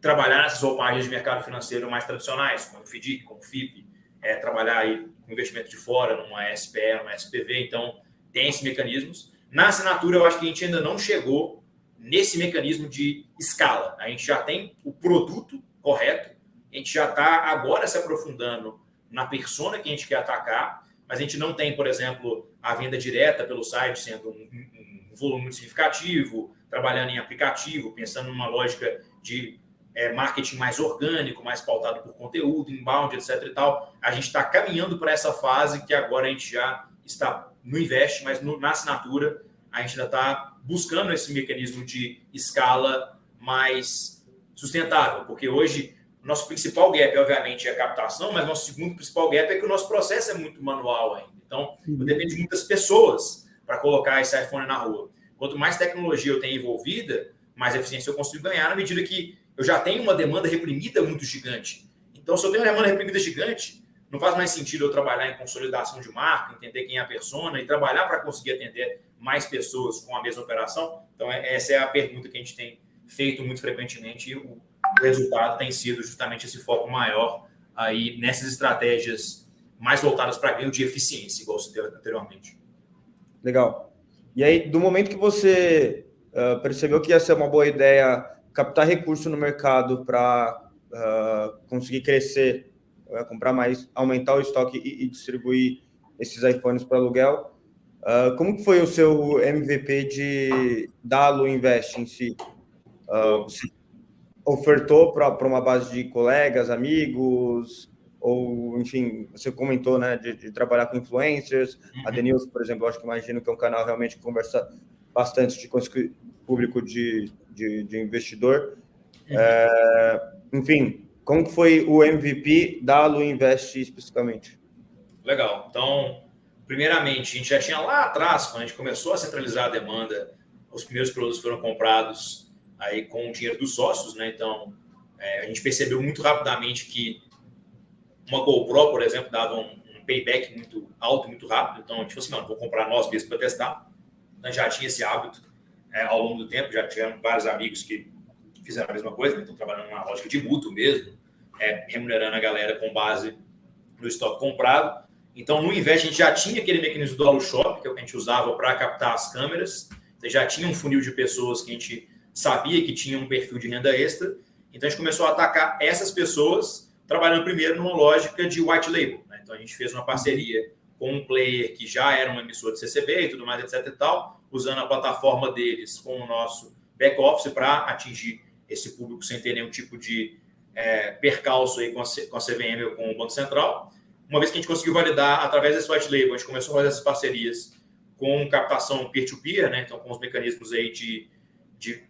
trabalhar nessas roupagens de mercado financeiro mais tradicionais, como o FDIC, como o FIP, trabalhar aí com investimento de fora, numa SPE, numa SPV. Então, tem esses mecanismos. Na assinatura, eu acho que a gente ainda não chegou nesse mecanismo de escala. A gente já tem o produto correto, a gente já está agora se aprofundando na persona que a gente quer atacar, mas a gente não tem, por exemplo, a venda direta pelo site sendo um volume muito significativo, trabalhando em aplicativo, pensando numa lógica de marketing mais orgânico, mais pautado por conteúdo, inbound, etc. e tal. A gente está caminhando para essa fase que agora a gente já está no Invest, mas na assinatura a gente ainda está buscando esse mecanismo de escala mais sustentável, porque hoje o nosso principal gap, obviamente, é a captação, mas nosso segundo principal gap é que o nosso processo é muito manual ainda. Então, depende de muitas pessoas para colocar esse iPhone na rua. Quanto mais tecnologia eu tenho envolvida, mais eficiência eu consigo ganhar na medida que eu já tenho uma demanda reprimida muito gigante. Então, se eu tenho uma demanda reprimida gigante, não faz mais sentido eu trabalhar em consolidação de marca, entender quem é a persona e trabalhar para conseguir atender mais pessoas com a mesma operação. Então, essa é a pergunta que a gente tem feito muito frequentemente e o resultado tem sido justamente esse foco maior aí nessas estratégias mais voltadas para ganho de eficiência, igual você deu anteriormente. Legal. E aí, do momento que você percebeu que ia ser uma boa ideia captar recurso no mercado para conseguir crescer, comprar mais, aumentar o estoque e distribuir esses iPhones para aluguel, como que foi o seu MVP da Alu Invest em si? Você ofertou para uma base de colegas, amigos, ou, enfim, você comentou, né, de trabalhar com influencers. A Denilson, por exemplo, eu acho que imagino que é um canal realmente que conversa bastante de conseguir público de investidor. Enfim, como foi o MVP da Alu Invest especificamente? Legal. Então, primeiramente, a gente já tinha lá atrás, quando a gente começou a centralizar a demanda, os primeiros produtos foram comprados aí com o dinheiro dos sócios, né? Então, a gente percebeu muito rapidamente que uma GoPro, por exemplo, dava um payback muito alto, muito rápido. Então, a gente falou assim, não, vou comprar nós mesmos para testar. Então, já tinha esse hábito ao longo do tempo, já tivemos vários amigos que fizeram a mesma coisa, né? Então, trabalhando numa lógica de mútuo mesmo, remunerando a galera com base no estoque comprado. Então, no Invest, a gente já tinha aquele mecanismo do AluShop, que é o que a gente usava para captar as câmeras. Então, já tinha um funil de pessoas que a gente sabia que tinha um perfil de renda extra. Então, a gente começou a atacar essas pessoas, trabalhando primeiro numa lógica de white label, né? Então, a gente fez uma parceria com um player que já era um emissor de CCB e tudo mais, etc. e tal, usando a plataforma deles com o nosso back-office para atingir esse público sem ter nenhum tipo de percalço aí com a CVM ou com o Banco Central. Uma vez que a gente conseguiu validar através desse white label, a gente começou a fazer essas parcerias com captação peer-to-peer, né? Então, com os mecanismos aí de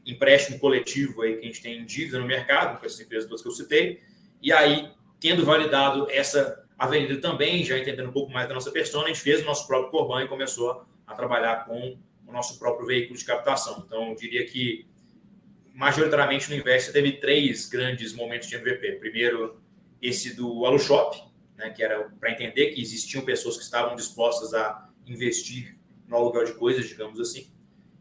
empréstimo coletivo aí que a gente tem em dívida no mercado, com essas empresas todas que eu citei. E aí, tendo validado essa avenida também, já entendendo um pouco mais da nossa persona, a gente fez o nosso próprio Corban e começou a trabalhar com o nosso próprio veículo de captação. Então, eu diria que, majoritariamente, no Invest teve 3 grandes momentos de MVP. Primeiro, esse do AluShop, né, que era para entender que existiam pessoas que estavam dispostas a investir no aluguel de coisas, digamos assim,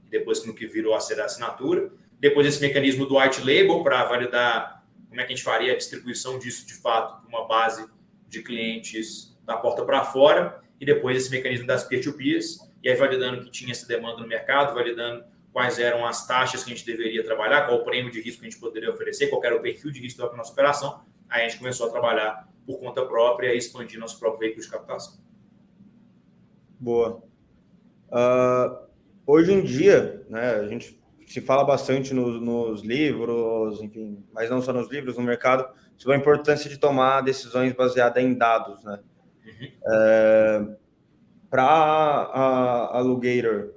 e depois no que virou a ser a assinatura. Depois esse mecanismo do white label para validar como é que a gente faria a distribuição disso de fato para uma base de clientes da porta para fora, e depois esse mecanismo das peer-to-peers, e aí validando que tinha essa demanda no mercado, validando quais eram as taxas que a gente deveria trabalhar, qual o prêmio de risco que a gente poderia oferecer, qual era o perfil de risco da nossa operação. Aí a gente começou a trabalhar por conta própria e expandir nosso próprio veículo de captação. Boa. Hoje em dia, né, a gente se fala bastante nos livros, enfim, mas não só nos livros, no mercado, sobre a importância de tomar decisões baseadas em dados, né? Para a Alugator,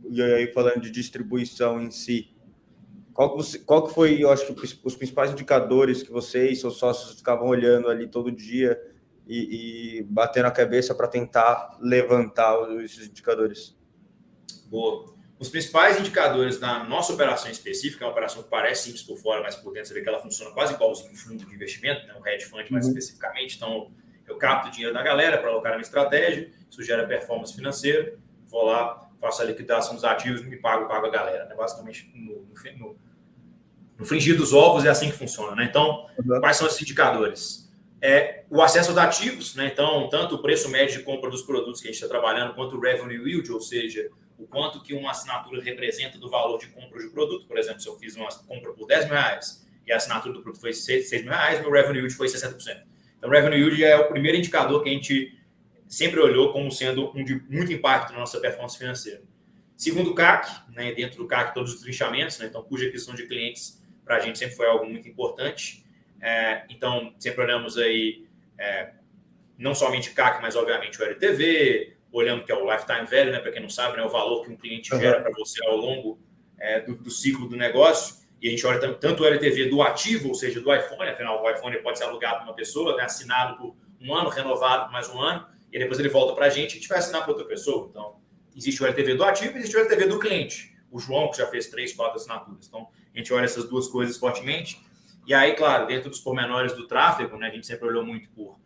e aí falando de distribuição em si, qual que foi, eu acho que os principais indicadores que vocês, seus sócios, ficavam olhando ali todo dia e batendo a cabeça para tentar levantar esses indicadores? Boa. Os principais indicadores da nossa operação específica, é uma operação que parece simples por fora, mas por dentro você vê que ela funciona quase igualzinho um fundo de investimento, né? Um hedge fund mais especificamente. Então, eu capto o dinheiro da galera para alocar na minha estratégia, isso gera performance financeira, vou lá, faço a liquidação dos ativos e pago a galera, né? Basicamente, no fringir dos ovos é assim que funciona, né? Então, quais são esses indicadores? O acesso aos ativos, né? Então, tanto o preço médio de compra dos produtos que a gente está trabalhando, quanto o revenue yield, ou seja, o quanto que uma assinatura representa do valor de compra de produto. Por exemplo, se eu fiz uma compra por R$10 e a assinatura do produto foi R$6.000, meu revenue yield foi 60%. Então, o revenue yield é o primeiro indicador que a gente sempre olhou como sendo um de muito impacto na nossa performance financeira. Segundo, o CAC, né? Dentro do CAC, todos os trinchamentos, né? Então, cuja aquisição de clientes para a gente sempre foi algo muito importante. Então, sempre olhamos aí não somente CAC, mas obviamente o LTV, olhando que é o lifetime value, né? Para quem não sabe, né? O valor que um cliente gera para você ao longo do ciclo do negócio. E a gente olha tanto o LTV do ativo, ou seja, do iPhone, afinal, o iPhone pode ser alugado para uma pessoa, né? Assinado por um ano, renovado por mais um ano, e depois ele volta para a gente vai assinar para outra pessoa. Então, existe o LTV do ativo e existe o LTV do cliente. O João, que já fez 3, 4 assinaturas. Então, a gente olha essas duas coisas fortemente. E aí, claro, dentro dos pormenores do tráfego, né, a gente sempre olhou muito por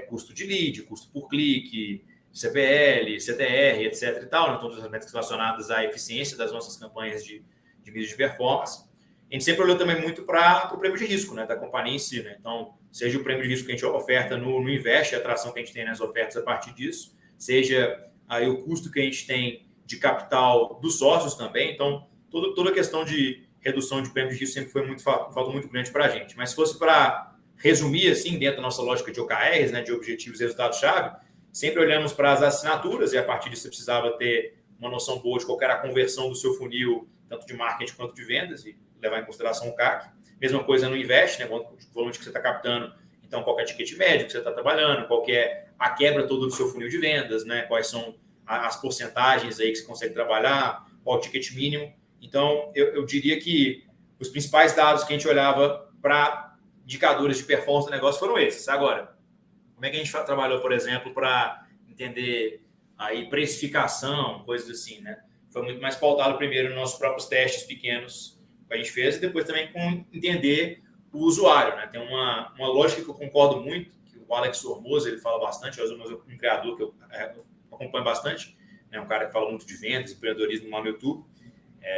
custo de lead, custo por clique, CPL, CTR, etc. e tal, né, todas as métricas relacionadas à eficiência das nossas campanhas de mídia de performance. A gente sempre olhou também muito para o prêmio de risco, né, da companhia em si. Né? Então, seja o prêmio de risco que a gente oferta no Invest, a atração que a gente tem nas ofertas a partir disso, seja aí o custo que a gente tem de capital dos sócios também. Então, toda a questão de redução de prêmio de risco sempre foi um fato muito grande para a gente. Mas se fosse para resumir, assim, dentro da nossa lógica de OKRs, né, de objetivos e resultados-chave, sempre olhamos para as assinaturas e a partir disso você precisava ter uma noção boa de qual era a conversão do seu funil, tanto de marketing quanto de vendas, e levar em consideração o CAC. Mesma coisa no Invest, né, o volume que você está captando, então qual é o ticket médio que você está trabalhando, qual que é a quebra toda do seu funil de vendas, né, quais são as porcentagens aí que você consegue trabalhar, qual o ticket mínimo. Então, eu diria que os principais dados que a gente olhava para indicadores de performance do negócio foram esses. Agora, como é que a gente trabalhou, por exemplo, para entender aí precificação, coisas assim, né? Foi muito mais pautado primeiro nos nossos próprios testes pequenos que a gente fez e depois também com entender o usuário, né? Tem uma lógica que eu concordo muito, que o Alex Hormoza, ele fala bastante, é um criador que eu acompanho bastante, né? Um cara que fala muito de vendas, empreendedorismo lá no YouTube,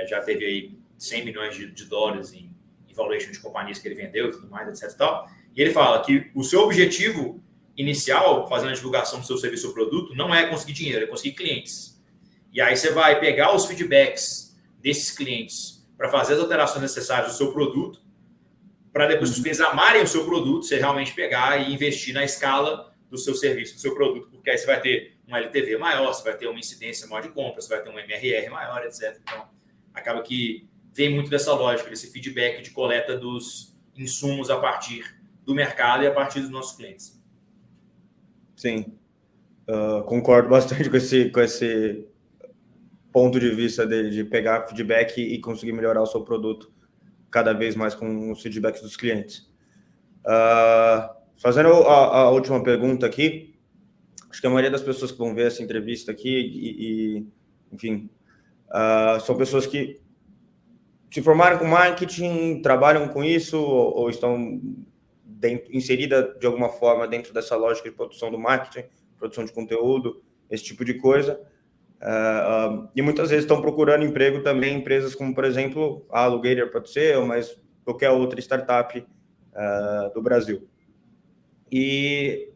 já teve aí 100 milhões de dólares em valuation de companhias que ele vendeu e tudo mais, etc e tal. E ele fala que o seu objetivo inicial, fazendo a divulgação do seu serviço ou produto, não é conseguir dinheiro, é conseguir clientes. E aí você vai pegar os feedbacks desses clientes para fazer as alterações necessárias do seu produto, para depois os clientes amarem o seu produto, você realmente pegar e investir na escala do seu serviço, do seu produto, porque aí você vai ter um LTV maior, você vai ter uma incidência maior de compra, você vai ter um MRR maior, etc. Então, acaba que vem muito dessa lógica, desse feedback de coleta dos insumos a partir do mercado e a partir dos nossos clientes. Sim, concordo bastante com esse ponto de vista dele, de pegar feedback e conseguir melhorar o seu produto cada vez mais com os feedbacks dos clientes. Fazendo a última pergunta aqui, acho que a maioria das pessoas que vão ver essa entrevista aqui, enfim, são pessoas que se formaram com marketing, trabalham com isso ou estão inseridas de alguma forma dentro dessa lógica de produção do marketing, produção de conteúdo, esse tipo de coisa. E muitas vezes estão procurando emprego também em empresas como, por exemplo, a Alugator pode ser, mas qualquer outra startup do Brasil. E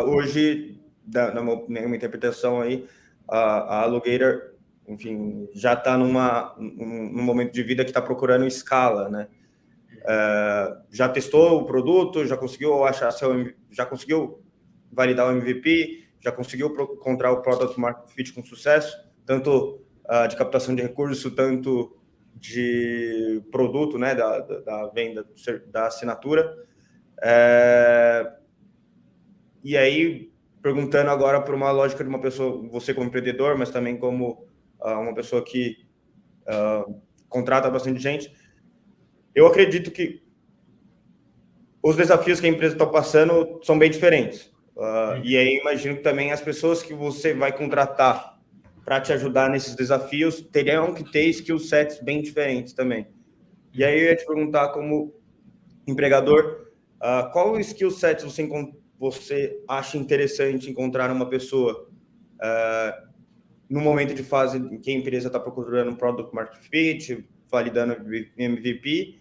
hoje, na minha interpretação aí, a Alugator, enfim, já está num momento de vida que está procurando escala, né? Já testou o produto, já conseguiu validar o MVP, já conseguiu encontrar o Product Market Fit com sucesso, tanto de captação de recursos, tanto de produto, né, da venda, da assinatura. E aí, perguntando agora por uma lógica de uma pessoa, você como empreendedor, mas também como uma pessoa que contrata bastante gente, eu acredito que os desafios que a empresa está passando são bem diferentes. E aí imagino que também as pessoas que você vai contratar para te ajudar nesses desafios teriam que ter skill sets bem diferentes também. E aí eu ia te perguntar, como empregador, qual skill set você acha interessante encontrar numa pessoa no momento de fase em que a empresa está procurando um Product Market Fit, validando MVP,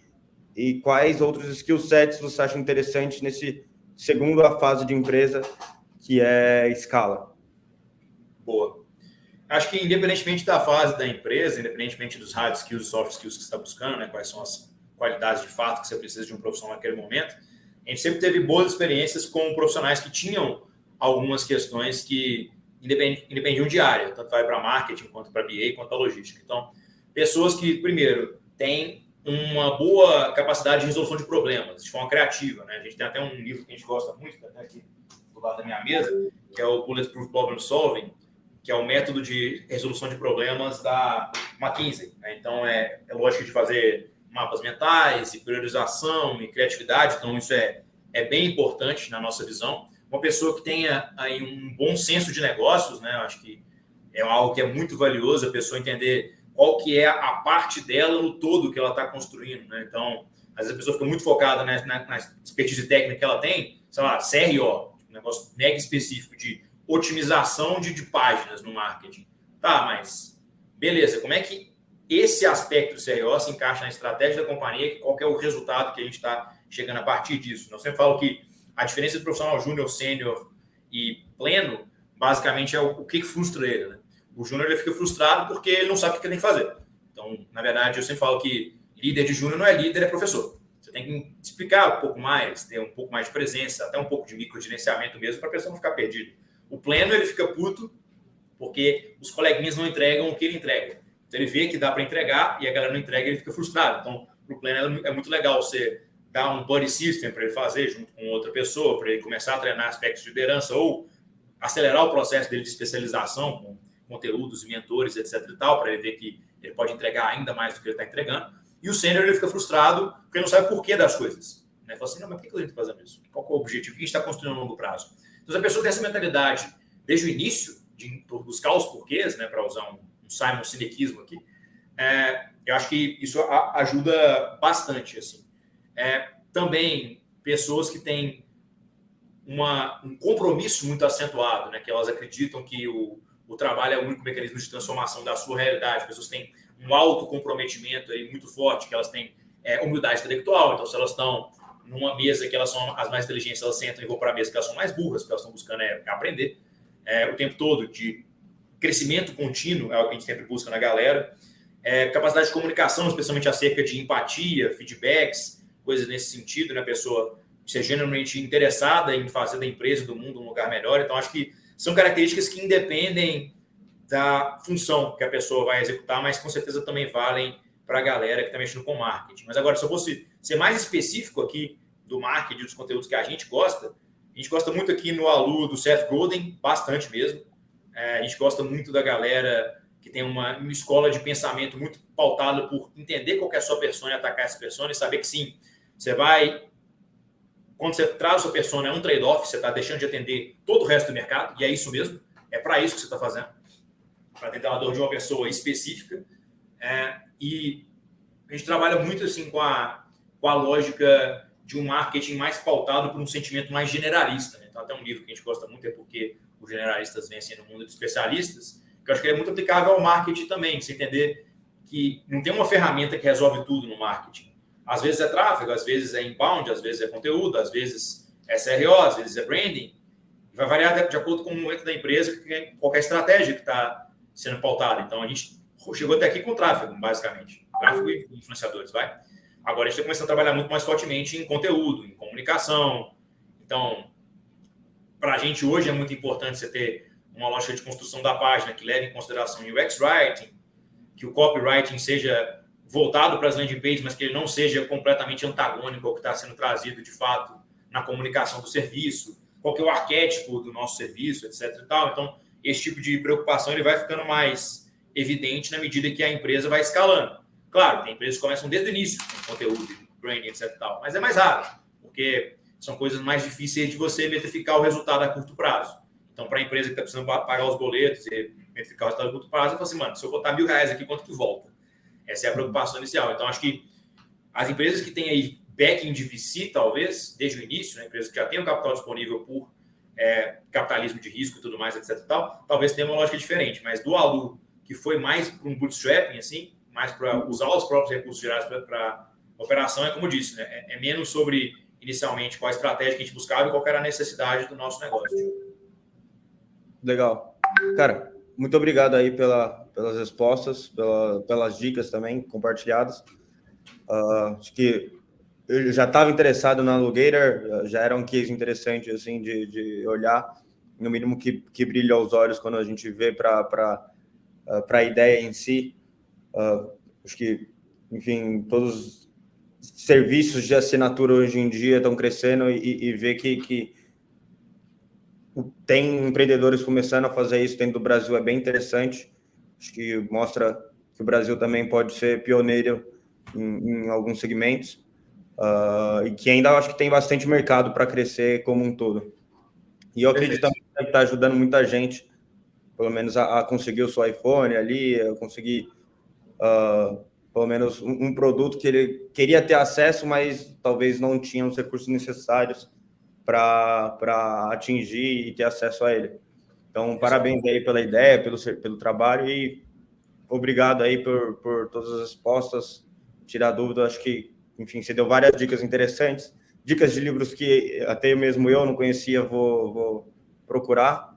e quais outros skill sets você acha interessante nesse segunda fase de empresa, que é escala? Boa. Acho que independentemente da fase da empresa, independentemente dos hard skills e soft skills que você está buscando, né, quais são as qualidades de fato que você precisa de um profissional naquele momento, a gente sempre teve boas experiências com profissionais que tinham algumas questões que independiam de área, tanto vai para marketing, quanto para BA, quanto para logística. Então, pessoas que, primeiro, têm uma boa capacidade de resolução de problemas, de forma criativa, né? A gente tem até um livro que a gente gosta muito, até aqui, vou lado da minha mesa, que é o Bulletproof Problem Solving, que é o método de resolução de problemas da McKinsey, né? Então, é lógico de fazer mapas mentais, e priorização, e criatividade. Então, isso é bem importante na nossa visão. Uma pessoa que tenha aí um bom senso de negócios, né? Eu acho que é algo que é muito valioso, a pessoa entender qual que é a parte dela no todo que ela está construindo, né? Então, às vezes a pessoa fica muito focada na expertise técnica que ela tem, sei lá, CRO, um negócio mega específico de otimização de páginas no marketing. Tá, mas beleza, como é que esse aspecto do CRO se encaixa na estratégia da companhia, qual que é o resultado que a gente está chegando a partir disso? Eu sempre falo que a diferença do profissional júnior, sênior e pleno, basicamente é o que frustra ele, né? O júnior ele fica frustrado porque ele não sabe o que ele tem que fazer. Então, na verdade, eu sempre falo que líder de júnior não é líder, é professor. Você tem que explicar um pouco mais, ter um pouco mais de presença, até um pouco de microgerenciamento mesmo, para a pessoa não ficar perdida. O pleno, ele fica puto porque os coleguinhas não entregam o que ele entrega. Então, ele vê que dá para entregar e a galera não entrega, ele fica frustrado. Então, para o pleno é muito legal você dar um buddy system para ele fazer junto com outra pessoa, para ele começar a treinar aspectos de liderança ou acelerar o processo dele de especialização com conteúdos, mentores, etc e tal, para ele ver que ele pode entregar ainda mais do que ele está entregando. E o sênior, ele fica frustrado porque ele não sabe o porquê das coisas. Né? Fala assim, não, mas por que eu estou fazendo isso? Qual é o objetivo? O que a gente está construindo a longo prazo? Então, se a pessoa tem essa mentalidade desde o início, de buscar os porquês, né, para usar um Simon Sinequismo aqui, eu acho que isso ajuda bastante. Assim. Também, pessoas que têm um compromisso muito acentuado, né, que elas acreditam que o trabalho é o único mecanismo de transformação da sua realidade. Pessoas têm um autocomprometimento aí muito forte, que elas têm humildade intelectual. Então, se elas estão numa mesa que elas são as mais inteligentes, elas sentam e vão para a mesa que elas são mais burras, porque elas estão buscando aprender o tempo todo, de crescimento contínuo, é o que a gente sempre busca na galera. Capacidade de comunicação, especialmente acerca de empatia, feedbacks, coisas nesse sentido, né? A pessoa ser genuinamente interessada em fazer da empresa, do mundo, um lugar melhor. Então, acho que são características que independem da função que a pessoa vai executar, mas com certeza também valem para a galera que está mexendo com marketing. Mas agora, se eu fosse ser mais específico aqui do marketing, dos conteúdos que a gente gosta muito aqui no Alu do Seth Godin, bastante mesmo. A gente gosta muito da galera que tem uma escola de pensamento muito pautada por entender qual que é a sua persona e atacar essa persona e saber que sim, quando você traz a sua persona, é um trade-off, você está deixando de atender todo o resto do mercado, e é isso mesmo, é para isso que você está fazendo, para atender a dor de uma pessoa específica. E a gente trabalha muito assim com a lógica de um marketing mais pautado por um sentimento mais generalista, né? Então, até um livro que a gente gosta muito é Porque os Generalistas Vencem no Mundo de Especialistas, que eu acho que é muito aplicável ao marketing também, você entender que não tem uma ferramenta que resolve tudo no marketing. Às vezes é tráfego, às vezes é inbound, às vezes é conteúdo, às vezes é CRO, às vezes é branding. Vai variar de acordo com o momento da empresa, qualquer estratégia que está sendo pautada. Então, a gente chegou até aqui com tráfego, basicamente. Tráfego e influenciadores, vai. Agora, a gente está começando a trabalhar muito mais fortemente em conteúdo, em comunicação. Então, para a gente hoje é muito importante você ter uma lógica de construção da página que leve em consideração o UX Writing, que o copywriting seja voltado para as landing pages, mas que ele não seja completamente antagônico ao que está sendo trazido, de fato, na comunicação do serviço, qual que é o arquétipo do nosso serviço, etc. e tal. Então, esse tipo de preocupação ele vai ficando mais evidente na medida que a empresa vai escalando. Claro, tem empresas que começam desde o início, com conteúdo, branding, etc. e tal, mas é mais raro, porque são coisas mais difíceis de você metrificar o resultado a curto prazo. Então, para a empresa que está precisando pagar os boletos e metrificar o resultado a curto prazo, eu falo assim, mano, se eu botar R$1.000 aqui, quanto que volta? Essa é a preocupação inicial. Então, acho que as empresas que têm aí backing de VC, talvez, desde o início, né, empresas que já têm o capital disponível por capitalismo de risco e tudo mais, etc. e tal, talvez tenha uma lógica diferente. Mas do Alu, que foi mais para um bootstrapping, assim, mais para usar os próprios recursos gerados para operação, como eu disse, né, é menos sobre, inicialmente, qual a estratégia que a gente buscava e qual era a necessidade do nosso negócio. Legal. Cara, muito obrigado aí pelas respostas, pelas dicas também compartilhadas. Acho que eu já estava interessado na Alugator, já era um case interessante assim de olhar, no mínimo que brilha aos olhos quando a gente vê para a ideia em si. Acho que, enfim, todos os serviços de assinatura hoje em dia estão crescendo e ver que tem empreendedores começando a fazer isso dentro do Brasil, é bem interessante. Acho que mostra que o Brasil também pode ser pioneiro em alguns segmentos, e que ainda acho que tem bastante mercado para crescer como um todo. E eu acredito Perfeito. também que está ajudando muita gente, pelo menos a conseguir o seu iPhone ali, a conseguir pelo menos um produto que ele queria ter acesso, mas talvez não tinha os recursos necessários para atingir e ter acesso a ele. Então, Exato. parabéns aí pela ideia, pelo trabalho e obrigado aí por todas as respostas, tirar dúvida. Acho que, enfim, você deu várias dicas interessantes, dicas de livros que até mesmo eu não conhecia, vou procurar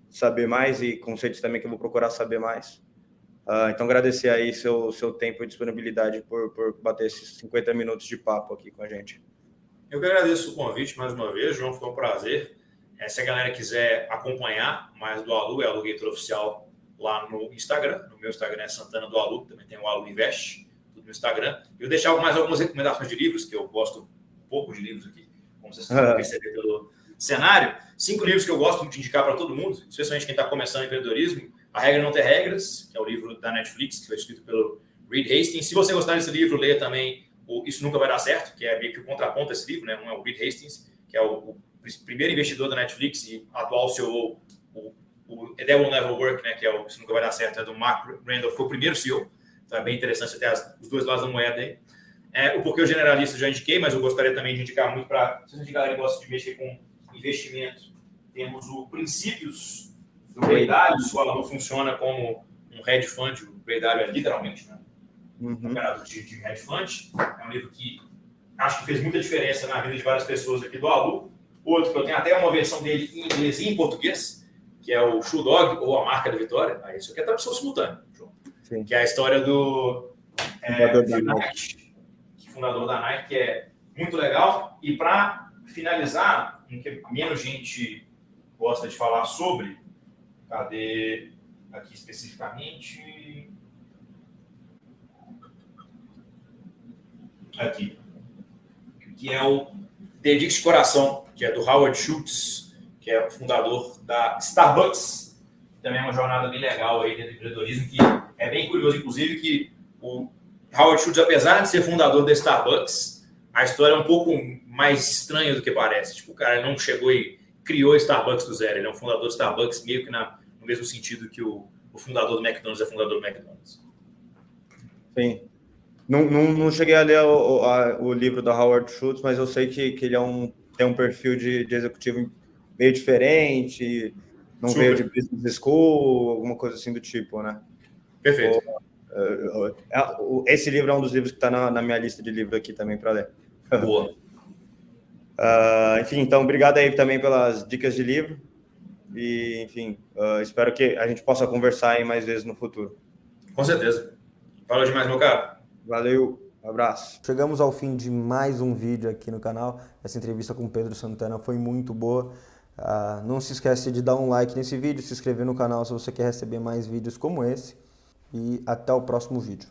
saber mais e conceitos também que eu vou procurar saber mais. Então, agradecer aí seu tempo e disponibilidade por bater esses 50 minutos de papo aqui com a gente. Eu que agradeço o convite mais uma vez, João, foi um prazer. Se a galera quiser acompanhar mais do Alu, é o Alugator Oficial lá no Instagram. No meu Instagram é Santana do Alu, também tem o Alu Invest, tudo no Instagram. Eu vou deixar mais algumas recomendações de livros, que eu gosto um pouco de livros aqui, como vocês podem perceber pelo cenário. 5 livros que eu gosto de indicar para todo mundo, especialmente quem está começando empreendedorismo. A Regra Não Ter Regras, que é o livro da Netflix, que foi escrito pelo Reed Hastings. Se você gostar desse livro, leia também Isso Nunca Vai Dar Certo, que é meio que o contraponto desse livro, né? Um é o Reed Hastings, que é o primeiro investidor da Netflix e atual CEO, o That Will Never Work, né? Que é o Isso Nunca Vai Dar Certo, é do Mark Randall, foi o primeiro CEO. Então é bem interessante você ter os dois lados da moeda aí. O Porquê o Generalista eu já indiquei, mas eu gostaria também de indicar muito para... Se a galera gosta de mexer com investimento, temos o Princípios do Ray Dalio. O Alu funciona como um hedge fund. O Ray Dalio é literalmente, né, um operador de hedge fund. É um livro que acho que fez muita diferença na vida de várias pessoas aqui do Alu. Outro que eu tenho até uma versão dele em inglês e em português, que é o Shoe Dog, ou A Marca da Vitória. Isso aqui é tradução simultânea, João. Que é a história do fundador da Nike, que é muito legal. E para finalizar, um que menos gente gosta de falar sobre, cadê aqui especificamente? Aqui. Que é o Dedique-se Coração, que é do Howard Schultz, que é o fundador da Starbucks. Também é uma jornada bem legal aí dentro do empreendedorismo, que é bem curioso, inclusive, que o Howard Schultz, apesar de ser fundador da Starbucks, a história é um pouco mais estranha do que parece. Tipo, o cara não chegou e criou a Starbucks do zero. Ele é um fundador da Starbucks meio que no mesmo sentido que o fundador do McDonald's é fundador do McDonald's. Sim. Não cheguei a ler o livro do Howard Schultz, mas eu sei que ele tem um perfil de executivo meio diferente, não veio de business school, alguma coisa assim do tipo, né? Perfeito. Esse livro é um dos livros que está na minha lista de livros aqui também para ler. Boa. Enfim, então, obrigado aí também pelas dicas de livro. E, enfim, espero que a gente possa conversar aí mais vezes no futuro. Com certeza. Valeu demais, meu caro. Valeu, um abraço. Chegamos ao fim de mais um vídeo aqui no canal. Essa entrevista com o Pedro Santana foi muito boa. Não se esquece de dar um like nesse vídeo, se inscrever no canal se você quer receber mais vídeos como esse. E até o próximo vídeo.